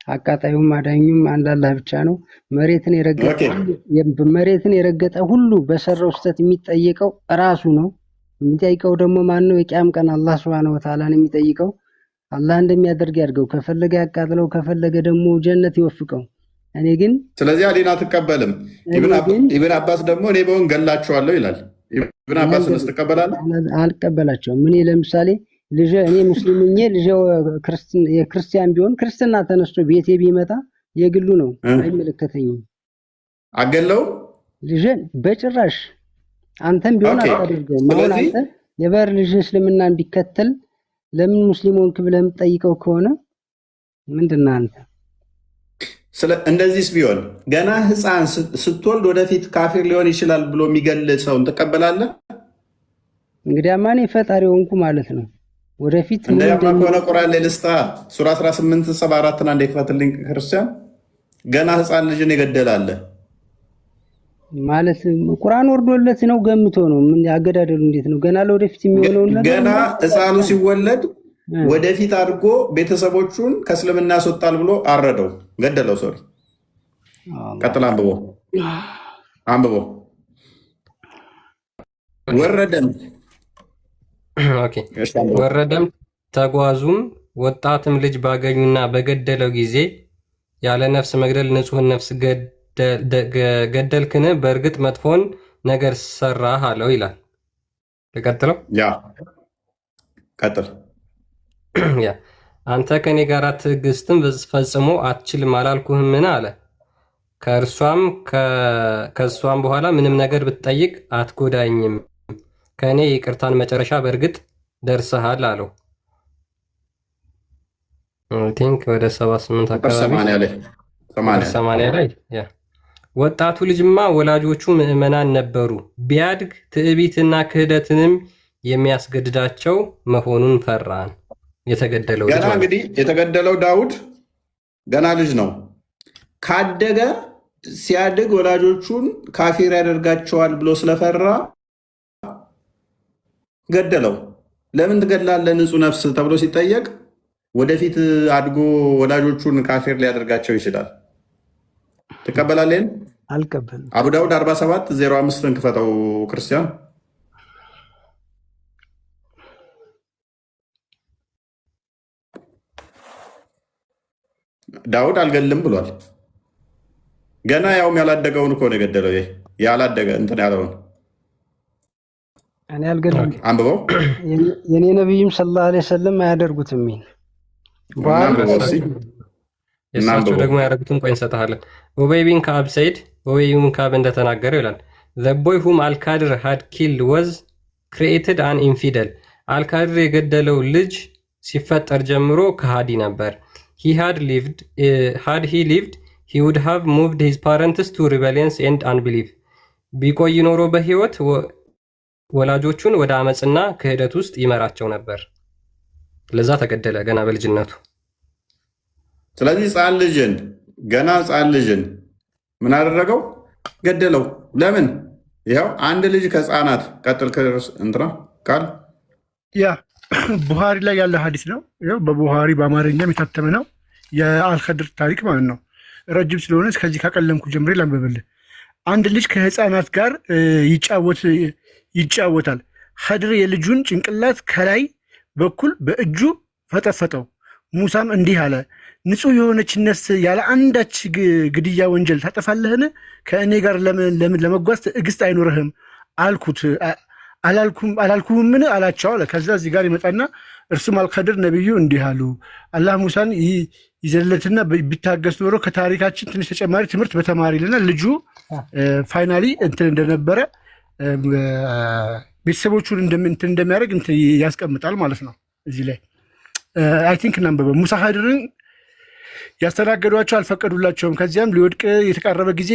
አቃጣዩም አዳኙም አንድ አላህ ብቻ ነው። መሬትን የረገጠ ሁሉ በሰራው ስህተት የሚጠየቀው ራሱ ነው። የሚጠይቀው ደግሞ ማን ነው? የቂያም ቀን አላህ ሱብሃነሁ ወተዓላ ነው የሚጠይቀው። አላህ እንደሚያደርግ ያድርገው። ከፈለገ ያቃጥለው፣ ከፈለገ ደግሞ ጀነት ይወፍቀው። እኔ ግን ስለዚህ አሊን አትቀበልም። ኢብን አባስ ደግሞ እኔ በሆን ገላችኋለሁ ይላል። ኢብን አባስን ትቀበላለህ? አልቀበላቸውም። እኔ ለምሳሌ እኔ ሙስሊም ነኝ፣ ልጄ የክርስቲያን ቢሆን ክርስትና ተነስቶ ቤቴ ቢመጣ የግሉ ነው፣ አይመለከተኝም። አገለው ልጄን በጭራሽ። አንተም ቢሆን አታደርገውም። አሁን አንተ የበር ልጅ እስልምና ቢከተል ለምን ሙስሊም ሆንክ ብለህ የምትጠይቀው ከሆነ ምንድን ነህ አንተ? እንደዚህስ ቢሆን ገና ህፃን ስትወልድ ወደፊት ካፊር ሊሆን ይችላል ብሎ የሚገል ሰውን ትቀበላለህ? እንግዲህ አማኔ ፈጣሪ ሆንኩ ማለት ነው። ወደፊት እንደያማ ከሆነ ቁርአን ላይ ልስታ ሱራ 18:74 አንዴ ክፈትልኝ። ክርስቲያን ገና ህፃን ልጅን የገደላለ ማለት ቁርአን ወርዶለት ነው ገምቶ ነው። ምን ያገዳደሉ እንዴት ነው? ገና ለወደፊት የሚሆነው ነገር ገና ህፃኑ ሲወለድ ወደፊት አድርጎ ቤተሰቦቹን ከእስልምና ያስወጣል ብሎ አረደው፣ ገደለው። ሶሪ ቀጥል። አንብቦ ወረደም ተጓዙም ወጣትም ልጅ ባገኙና በገደለው ጊዜ ያለ ነፍስ መግደል ንጹሕን ነፍስ ገደልክን? በእርግጥ መጥፎን ነገር ሰራህ አለው ይላል። ተቀጥለው ያ ቀጥል። ያ አንተ ከኔ ጋር ትዕግስትን ፈጽሞ አትችልም አላልኩህምን አለ። ከእሷም በኋላ ምንም ነገር ብትጠይቅ አትጎዳኝም፣ ከእኔ ይቅርታን መጨረሻ በእርግጥ ደርሰሃል አለው። ቲንክ ወደ 78 አካባቢ 80 ላይ ያ ወጣቱ ልጅማ ወላጆቹ ምዕመናን ነበሩ፣ ቢያድግ ትዕቢትና ክህደትንም የሚያስገድዳቸው መሆኑን ፈራን። የተገደለው ገና እንግዲህ የተገደለው ዳውድ ገና ልጅ ነው። ካደገ ሲያድግ ወላጆቹን ካፊር ያደርጋቸዋል ብሎ ስለፈራ ገደለው። ለምን ትገድላለህ ንጹህ ነፍስ ተብሎ ሲጠየቅ ወደፊት አድጎ ወላጆቹን ካፊር ሊያደርጋቸው ይችላል። ትቀበላለህ? አልቀበልም። አቡ ዳውድ 47:05 ክፈተው ክርስቲያን። ዳውድ አልገልም ብሏል። ገና ያውም ያላደገውን እኮ ነው የገደለው። ይሄ ያላደገ እንትን ያለውን እኔ አልገልም። አንብበው። የኔ ነቢይም ሰለላሁ ዐለይሂ ወሰለም አያደርጉትም። የእሳቸው ደግሞ ያደረጉትን ቆይ እንሰጥሃለን። ኡበይ ቢን ከዓብ ሰይድ ኡበይ ቢን ከዓብ እንደተናገረው ይላል the boy whom Al-Qadir had killed was created an infidel. አልካድር የገደለው ልጅ ሲፈጠር ጀምሮ ከሃዲ ነበር። he he lived he would have moved his parents to rebellion and unbelief. ቢቆይ ኖሮ በህይወት ወላጆቹን ወደ አመፅና ክህደት ውስጥ ይመራቸው ነበር። ለዛ ተገደለ ገና በልጅነቱ። ስለዚህ ገና ሕፃን ልጅን ምን አደረገው? ገደለው። ለምን? ይኸው አንድ ልጅ ከሕፃናት ቀጥል እንትና ቃል ያ ቡሃሪ ላይ ያለ ሀዲስ ነው። በቡሃሪ በአማርኛም የታተመ ነው። የአልከድር ታሪክ ማለት ነው። ረጅም ስለሆነ ከዚህ ካቀለምኩ ጀምሬ ላንብብልህ። አንድ ልጅ ከህፃናት ጋር ይጫወታል። ኸድር የልጁን ጭንቅላት ከላይ በኩል በእጁ ፈጠፈጠው። ሙሳም እንዲህ አለ፣ ንጹሕ የሆነች ነፍስ ያለ አንዳች ግድያ ወንጀል ታጠፋለህን? ከእኔ ጋር ለመጓዝ ትዕግስት አይኖርህም አልኩት አላልኩህምን አላቸው አለ። ከዛ እዚህ ጋር ይመጣና እርሱም አልከድር ነቢዩ እንዲህ አሉ፣ አላህ ሙሳን ይዘለትና ቢታገስ ኖሮ ከታሪካችን ትንሽ ተጨማሪ ትምህርት በተማሪ ይልና ልጁ ፋይናሊ እንትን እንደነበረ ቤተሰቦቹን እንትን እንደሚያደርግ እንትን ያስቀምጣል ማለት ነው። እዚህ ላይ አይ ቲንክ እናንበበ ሙሳ ኸድርን ያስተናገዷቸው አልፈቀዱላቸውም። ከዚያም ሊወድቅ የተቃረበ ጊዜ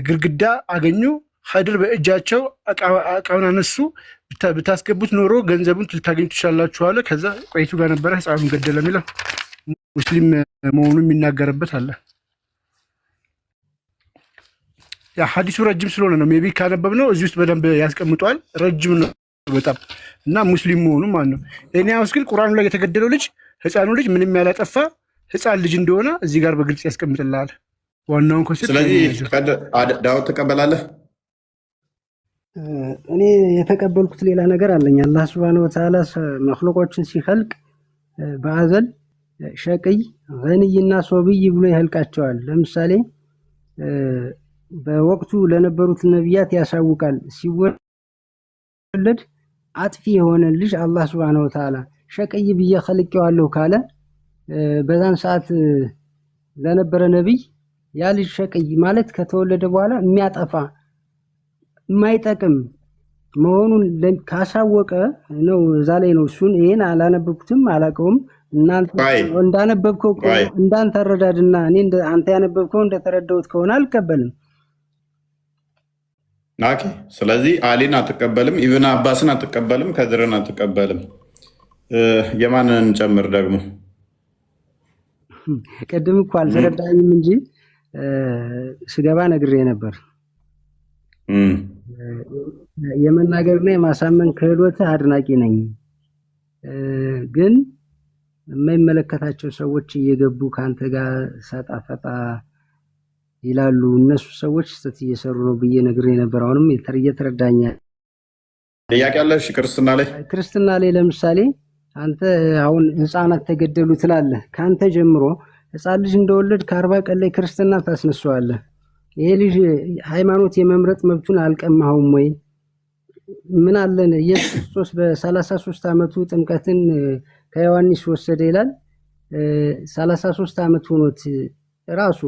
ግድግዳ አገኙ። ኸድር በእጃቸው እቃውን አነሱ። ብታስገቡት ኖሮ ገንዘቡን ልታገኙ ትችላላችሁ አለ። ከዛ ቆይቱ ጋር ነበረ ህፃኑን ገደለ የሚለው ሙስሊም መሆኑ የሚናገርበት አለ። ያ ሀዲሱ ረጅም ስለሆነ ነው ሜቢ ካነበብ ነው እዚህ ውስጥ በደንብ ያስቀምጧል። ረጅም ነው በጣም እና ሙስሊም መሆኑ ማለት ነው። እኔ ውስጥ ግን ቁርአኑ ላይ የተገደለው ልጅ ህፃኑ ልጅ ምንም ያላጠፋ ህፃን ልጅ እንደሆነ እዚህ ጋር በግልጽ ያስቀምጥልሃል ዋናውን ኮንሴፕት። ስለዚህ ዳውድ ትቀበላለህ? እኔ የተቀበልኩት ሌላ ነገር አለኝ። አላህ ሱብሃነሁ ወተዓላ መክሉቆችን ሲፈልቅ በአዘል ሸቅይ ገንይና ሶብይ ብሎ ይህልቃቸዋል። ለምሳሌ በወቅቱ ለነበሩት ነቢያት ያሳውቃል። ሲወለድ አጥፊ የሆነ ልጅ አላህ ሱብሃነሁ ወተዓላ ሸቅይ ብዬ ኸልቄዋለሁ ካለ በዛን ሰዓት ለነበረ ነቢይ ያ ልጅ ሸቅይ ማለት ከተወለደ በኋላ የሚያጠፋ የማይጠቅም መሆኑን ካሳወቀ ነው። እዛ ላይ ነው። እሱን ይሄን አላነበብኩትም አላውቀውም። እናንተ እንዳነበብከው እንዳንተ አረዳድና እኔ አንተ ያነበብከው እንደተረዳሁት ከሆነ አልቀበልም። ኦኬ። ስለዚህ አሊን አትቀበልም፣ ኢብን አባስን አትቀበልም፣ ከድርን አትቀበልም። የማንን ጨምር ደግሞ? ቅድም እኮ አልተረዳኝም እንጂ ስገባ ነግሬ ነበር። የመናገርና የማሳመን ክህሎትህ አድናቂ ነኝ፣ ግን የማይመለከታቸው ሰዎች እየገቡ ከአንተ ጋር ሰጣ ፈጣ ይላሉ። እነሱ ሰዎች ስህተት እየሰሩ ነው ብዬ ነግሬ ነበር። አሁንም እየተረዳኛል። ጥያቄ አለሽ? ክርስትና ላይ ለምሳሌ አንተ አሁን ህፃናት ተገደሉ ትላለህ። ከአንተ ጀምሮ ህፃን ልጅ እንደወለድ ከ40 ቀን ላይ ክርስትና ታስነሳዋለህ። ይሄ ልጅ ሃይማኖት የመምረጥ መብቱን አልቀማኸውም ወይ? ምን አለን ኢየሱስ ክርስቶስ በ33 ዓመቱ ጥምቀትን ከዮሐንስ ወሰደ ይላል። 33 ዓመት ሆኖት ራሱ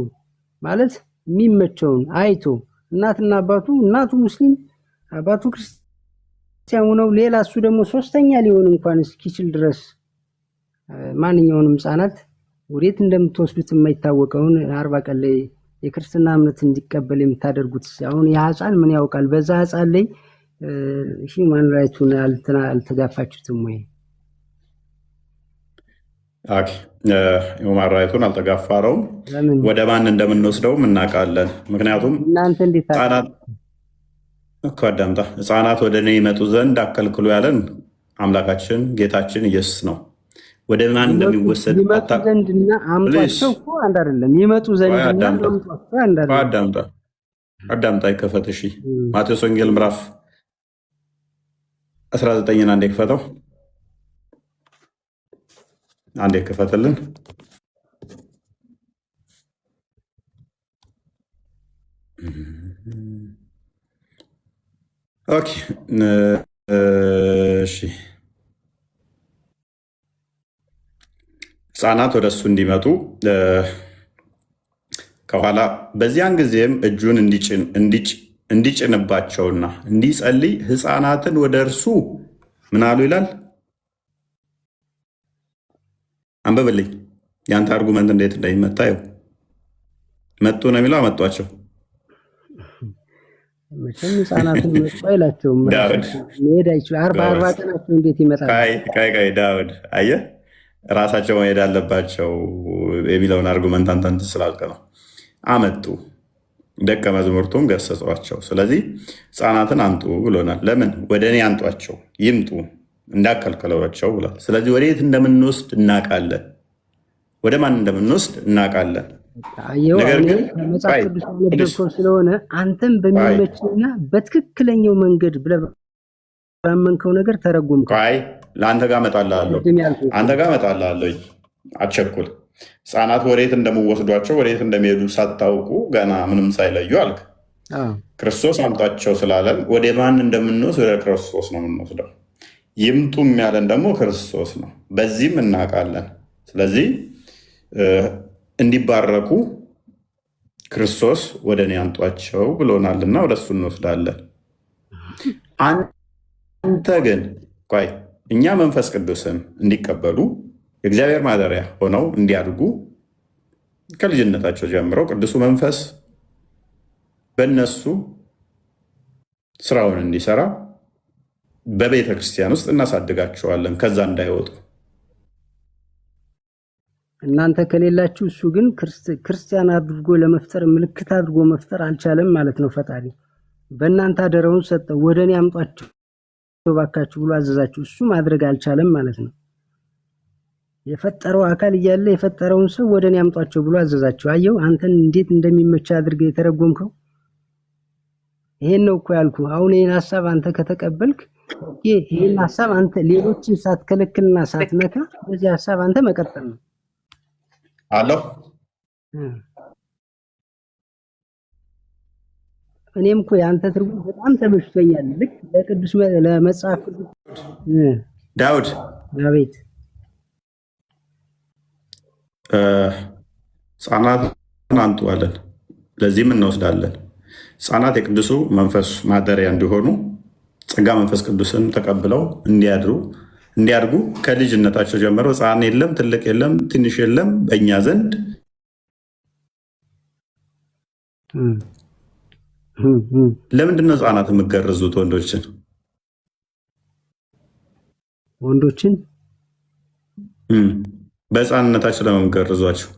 ማለት የሚመቸውን አይቶ እናትና አባቱ እናቱ ሙስሊም አባቱ ክርስቲያን ሆነው ሌላ እሱ ደግሞ ሶስተኛ ሊሆን እንኳን እስኪችል ድረስ ማንኛውንም ህፃናት ወዴት እንደምትወስዱት የማይታወቀውን 40 ቀን ላይ የክርስትና እምነት እንዲቀበል የምታደርጉት አሁን ያ ህፃን ምን ያውቃል? በዛ ህፃን ላይ ሂውማን ራይቱን አልተጋፋችሁትም ወይ? ኦኬ ሂውማን ራይቱን አልተጋፋረውም። ወደ ማን እንደምንወስደውም እናውቃለን። ምክንያቱም እናንተ እንዴት አዳምጣ ህፃናት ወደ እኔ ይመጡ ዘንድ አከልክሉ ያለን አምላካችን ጌታችን ኢየሱስ ነው። ወደ ማን እንደሚወሰድ ይመጡ ዘንድና አምጧቸው እኮ አንድ አይደለም። ይመጡ ዘንድና አምጧቸው አንድ አይደለም። አዳምጣ ይከፈት። እሺ ማቴዎስ ወንጌል ምዕራፍ 19 አንዴ ክፈተው፣ አንዴ ክፈትልን። ኦኬ እሺ ህፃናት ወደ እሱ እንዲመጡ ከኋላ በዚያን ጊዜም እጁን እንዲጭንባቸውና እንዲጸልይ ህፃናትን ወደ እርሱ ምን አሉ ይላል። አንበብልኝ የአንተ አርጉመንት እንዴት እንደሚመታ ይኸው። መጡ ነው የሚለው አመጧቸው። መቼም ህፃናትን መጡ አይላቸውም። መሄድ አይችሉ 40 ቀናቸው እንዴት ይመጣል? ቀይ ዳውድ አየህ ራሳቸው መሄድ አለባቸው የሚለውን አርጉመንት አንተ እንትን ስላልክ ነው። አመጡ፣ ደቀ መዛሙርቱም ገሰጿቸው። ስለዚህ ህፃናትን አምጡ ብሎናል። ለምን ወደ እኔ አምጧቸው፣ ይምጡ እንዳከልክሏቸው ብሏል። ስለዚህ ወዴት እንደምንወስድ እናውቃለን፣ ወደ ማን እንደምንወስድ እናውቃለን። ነገር ግን መጽሐፍ ቅዱስ ያነበብከው ስለሆነ አንተም በሚመችና በትክክለኛው መንገድ ብለህ ባመንከው ነገር ተረጎምከው። ለአንተ ጋር እመጣልሃለሁ፣ አንተ ጋር እመጣልሃለሁ። አትቸኩል። ህፃናት ወዴት እንደምወስዷቸው ወዴት እንደሚሄዱ ሳታውቁ ገና ምንም ሳይለዩ አልክ። ክርስቶስ አምጣቸው ስላለን ወደ ማን እንደምንወስድ ወደ ክርስቶስ ነው የምንወስደው። ይምጡም ያለን ደግሞ ክርስቶስ ነው። በዚህም እናውቃለን። ስለዚህ እንዲባረኩ ክርስቶስ ወደ እኔ አምጧቸው ብሎናልና ወደ እሱ እንወስዳለን። አንተ ግን ቆይ እኛ መንፈስ ቅዱስን እንዲቀበሉ የእግዚአብሔር ማደሪያ ሆነው እንዲያድጉ ከልጅነታቸው ጀምረው ቅዱሱ መንፈስ በእነሱ ስራውን እንዲሰራ በቤተ ክርስቲያን ውስጥ እናሳድጋቸዋለን፣ ከዛ እንዳይወጡ። እናንተ ከሌላችሁ እሱ ግን ክርስቲያን አድርጎ ለመፍጠር ምልክት አድርጎ መፍጠር አልቻለም ማለት ነው። ፈጣሪ በእናንተ አደረውን ሰጠው፣ ወደ እኔ አምጧቸው ባካችሁ ብሎ አዘዛችሁ። እሱ ማድረግ አልቻለም ማለት ነው። የፈጠረው አካል እያለ የፈጠረውን ሰው ወደ እኔ አምጧቸው ብሎ አዘዛቸው። አየው አንተን እንዴት እንደሚመች አድርገህ የተረጎምከው። ይሄን ነው እኮ ያልኩ። አሁን ይሄን ሐሳብ አንተ ከተቀበልክ ይሄን ሐሳብ አንተ ሌሎችን ሳትከለክልና ሳትነካ በዚህ ሐሳብ አንተ መቀጠል ነው አለው። እኔም እኮ የአንተ ትርጉም በጣም ተመችቶኛል። ልክ ለቅዱስ ለመጽሐፍ ቅዱስ ዳውድ አቤት ህፃናትን አንጡ አለን። ለዚህም እንወስዳለን። ህፃናት የቅዱሱ መንፈስ ማደሪያ እንዲሆኑ ጸጋ መንፈስ ቅዱስን ተቀብለው እንዲያድጉ ከልጅነታቸው ጀምሮ ህፃን የለም፣ ትልቅ የለም፣ ትንሽ የለም በእኛ ዘንድ ለምንድነው ህፃናት የምትገርዙት? ወንዶችን በህፃንነታቸው ለመገርዟቸው?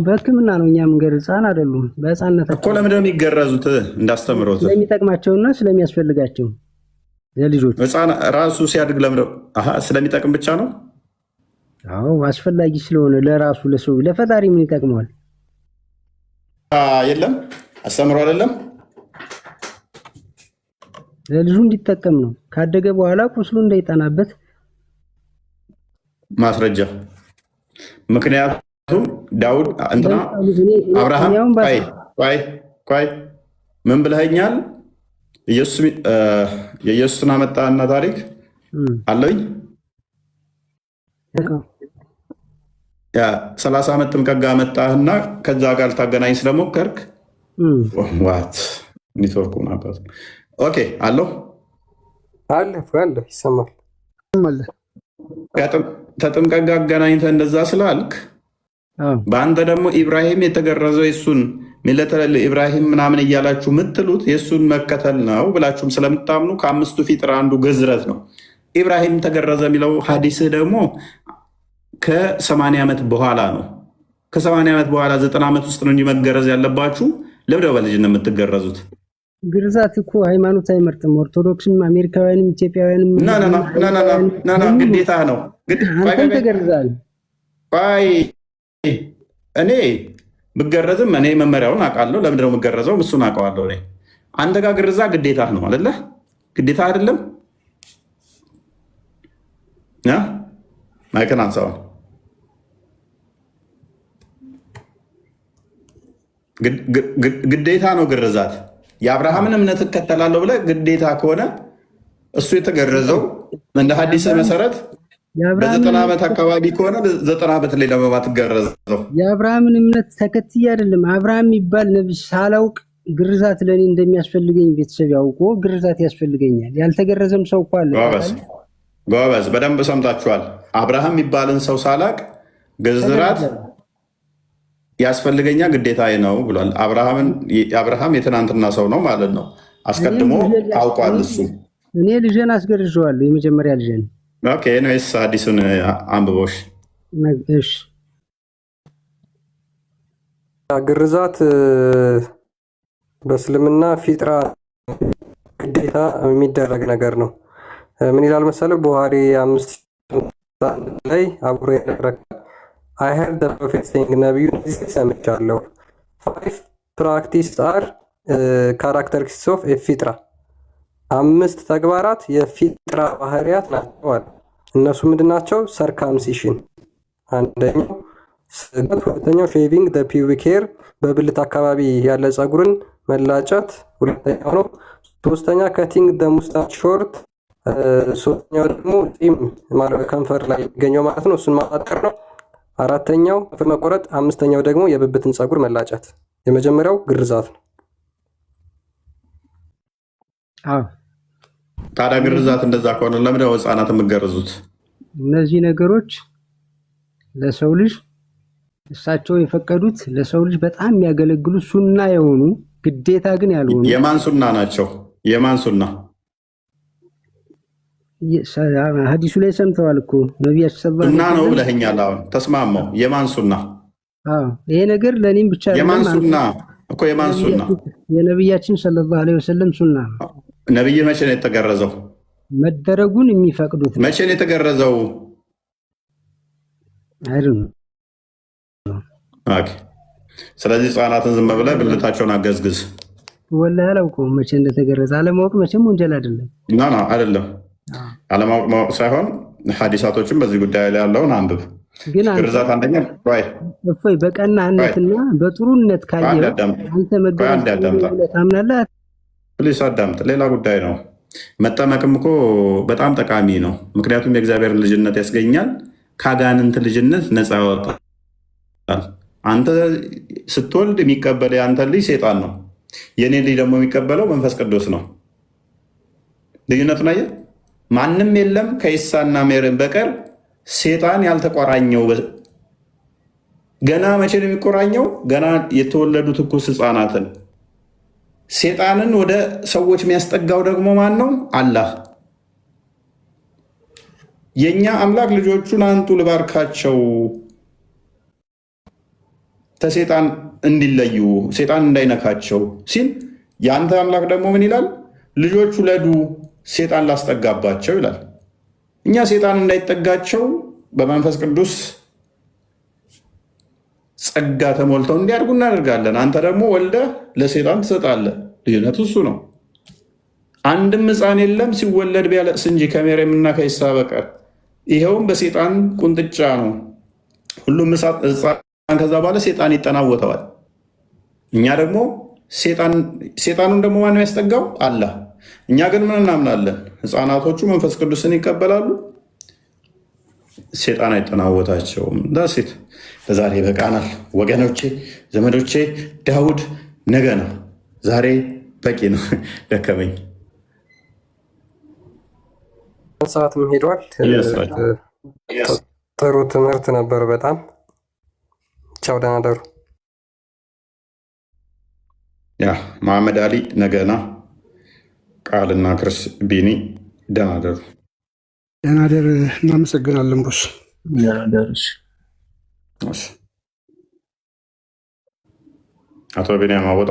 በህክምና ነው እኛ መንገር ህፃን አይደሉም። በህፃንነታቸው እኮ ለምንድን ነው የሚገረዙት? እንዳስተምሮት ስለሚጠቅማቸውና ስለሚያስፈልጋቸው ለልጆች። ህፃን ራሱ ሲያድግ ስለሚጠቅም ብቻ ነው? አዎ አስፈላጊ ስለሆነ ለራሱ ለሰው ለፈጣሪ ምን ይጠቅመዋል? የለም አስተምሮ አይደለም ለልጁ እንዲጠቀም ነው። ካደገ በኋላ ቁስሉ እንዳይጠናበት ማስረጃ። ምክንያቱም ዳውድ እንትና አብርሃም ቆይ ምን ብለኸኛል? የኢየሱስን አመጣና ታሪክ አለኝ 30 ዓመት ጥምቀት ጋር መጣህና ከዛ ጋር ልታገናኝ ስለሞከርክ ዋት ኔትወርኩ ናበት። ኦኬ አለው አለ ይሰማል። ከጥምቀት ጋር አገናኝተህ እንደዛ ስላልክ በአንተ ደግሞ ኢብራሂም የተገረዘው የሱን ሚለተ ኢብራሂም ምናምን እያላችሁ የምትሉት የእሱን መከተል ነው ብላችሁም ስለምታምኑ ከአምስቱ ፊጥር አንዱ ግዝረት ነው። ኢብራሂም ተገረዘ የሚለው ሀዲስህ ደግሞ ከ80 ዓመት በኋላ ነው። ከ80 ዓመት በኋላ 90 ዓመት ውስጥ ነው እንጂ መገረዝ ያለባችሁ። ለምደው በልጅ ነው የምትገረዙት? ግርዛት እኮ ሃይማኖት አይመርጥም። ኦርቶዶክስም፣ አሜሪካውያንም፣ ኢትዮጵያውያንም ግዴታ ነው። ተገርዛል። እኔ ብገረዝም እኔ መመሪያውን አውቃለሁ። ለምንድን ነው የምገረዘው? እሱን አውቀዋለሁ። እኔ አንተ ጋር ግርዛ ግዴታ ነው አይደለ? ግዴታ አይደለም። ማይከን አንሳው። ግዴታ ነው ግርዛት። የአብርሃምን እምነት እከተላለሁ ብለህ ግዴታ ከሆነ እሱ የተገረዘው እንደ ሀዲስ መሰረት በ90 ዓመት አካባቢ ከሆነ 90 ዓመት ላይ ለመባ ትገረዘው። የአብርሃምን እምነት ተከትዬ አይደለም። አብርሃም የሚባል ነብይ ሳላውቅ ግርዛት ለእኔ እንደሚያስፈልገኝ ቤተሰብ ያውቆ ግርዛት ያስፈልገኛል። ያልተገረዘም ሰው እኮ አለ። ጎበዝ፣ በደንብ ሰምታችኋል። አብርሃም የሚባልን ሰው ሳላቅ ግዝራት ያስፈልገኛ ግዴታ ነው ብሏል። አብርሃም የትናንትና ሰው ነው ማለት ነው። አስቀድሞ አውቋል እሱ። እኔ ልጄን አስገርዤዋለሁ፣ የመጀመሪያ ልጄን። ኦኬ ነይስ አዲሱን አንብቦሽ። ግርዛት በእስልምና ፊጥራ ግዴታ የሚደረግ ነገር ነው። ምን ይላል መሰለ ቡሃሪ 5 ላይ አብሮ ያደረገ I heard the prophet saying ነብዩ ሰምቻለሁ። 5 ፕራክቲስ አር ካራክተሪስቲክስ ኦፍ ፊጥራ 5 ተግባራት የፊጥራ ባህሪያት ናቸው። እነሱ ምንድናቸው? ሰርከምሲሽን አንደኛው ስገት፣ ሁለተኛው ሼቪንግ ዘ ፒውቢክ ሄር በብልት አካባቢ ያለ ፀጉርን መላጨት ሁለተኛው ነው። ሶስተኛ ከቲንግ ዘ ሙስታች ሾርት፣ ሶስተኛው ደግሞ ጢም ከንፈር ላይ የሚገኘው ማለት ነው፣ እሱን ማጣጠር ነው። አራተኛው ጥፍር መቆረጥ፣ አምስተኛው ደግሞ የብብትን ፀጉር መላጨት። የመጀመሪያው ግርዛት ነው። ታዲያ ግርዛት እንደዛ ከሆነ ለምን ነው ህፃናት የምገርዙት? እነዚህ ነገሮች ለሰው ልጅ እሳቸው የፈቀዱት ለሰው ልጅ በጣም የሚያገለግሉ ሱና የሆኑ ግዴታ ግን ያልሆኑ የማን ሱና ናቸው? የማን ሱና? ሀዲሱ ላይ ሰምተዋል እኮ ነቢያችን ሱና ነው ብለኸኛል። አሁን ተስማማው። የማን ሱና? ይሄ ነገር ለእኔም ብቻ የማን ሱና እኮ? የማን ሱና? የነቢያችን ሰለላሁ ዐለይሂ ወሰለም ሱና ነው። ነቢይ መቼ ነው የተገረዘው? መደረጉን የሚፈቅዱት መቼ ነው የተገረዘው? ስለዚህ ህፃናትን ዝም ብለህ ብልታቸውን አገዝግዝ። ወላሂ አላውቀውም መቼ እንደተገረዘ። አለማወቅ መቼም ወንጀል አይደለም። አይደለም አለማወቅ ማወቅ ሳይሆን ሀዲሳቶችን በዚህ ጉዳይ ላይ ያለውን አንብብ። ግርዛት አንደኛ እፎይ በቀናነትና በጥሩነት ካየው አንተ መገረዝ ታምናለህ? ፕሊስ አዳምጥ። ሌላ ጉዳይ ነው። መጠመቅም እኮ በጣም ጠቃሚ ነው። ምክንያቱም የእግዚአብሔር ልጅነት ያስገኛል፣ ከአጋንንት ልጅነት ነፃ ያወጣል። አንተ ስትወልድ የሚቀበል የአንተ ልጅ ሴጣን ነው። የኔ ልጅ ደግሞ የሚቀበለው መንፈስ ቅዱስ ነው። ልዩነቱን አየህ? ማንም የለም ከኢሳና ሜርን በቀር ሴጣን ያልተቆራኘው። ገና መቼ ነው የሚቆራኘው? ገና የተወለዱ ትኩስ ህፃናትን። ሴጣንን ወደ ሰዎች የሚያስጠጋው ደግሞ ማን ነው? አላህ። የእኛ አምላክ ልጆቹን አንጡ ልባርካቸው ከሴጣን እንዲለዩ ሴጣን እንዳይነካቸው ሲል፣ የአንተ አምላክ ደግሞ ምን ይላል? ልጆች ውለዱ ሴጣን ላስጠጋባቸው ይላል። እኛ ሴጣን እንዳይጠጋቸው በመንፈስ ቅዱስ ጸጋ ተሞልተው እንዲያድጉ እናደርጋለን። አንተ ደግሞ ወልደህ ለሴጣን ትሰጣለህ። ልዩነቱ እሱ ነው። አንድም ህፃን የለም ሲወለድ ቢያለቅስ እንጂ ከሜርያምና ከኢሳ በቀር፣ ይኸውም በሴጣን ቁንጥጫ ነው። ሁሉም ህፃን ከዛ በኋላ ሴጣን ይጠናወተዋል። እኛ ደግሞ ሴጣኑን ደግሞ ማነው ያስጠጋው? አላህ። እኛ ግን ምን እናምናለን? ህፃናቶቹ መንፈስ ቅዱስን ይቀበላሉ፣ ሴጣን አይጠናወታቸውም። ዳሴት ለዛሬ በቃናል ወገኖቼ፣ ዘመዶቼ። ዳውድ ነገ ነው፣ ዛሬ በቂ ነው። ደከመኝ። ሰዓትም ሄዷል። ጥሩ ትምህርት ነበር በጣም። ቻው፣ ደህና ደሩ። ያ መሐመድ አሊ ነገና፣ ቃልና ክርስ ቢኒ ደህና ደሩ። ደህና ደር። እናመሰግናለን ቦስ። አቶ ቢኒያም አወጣ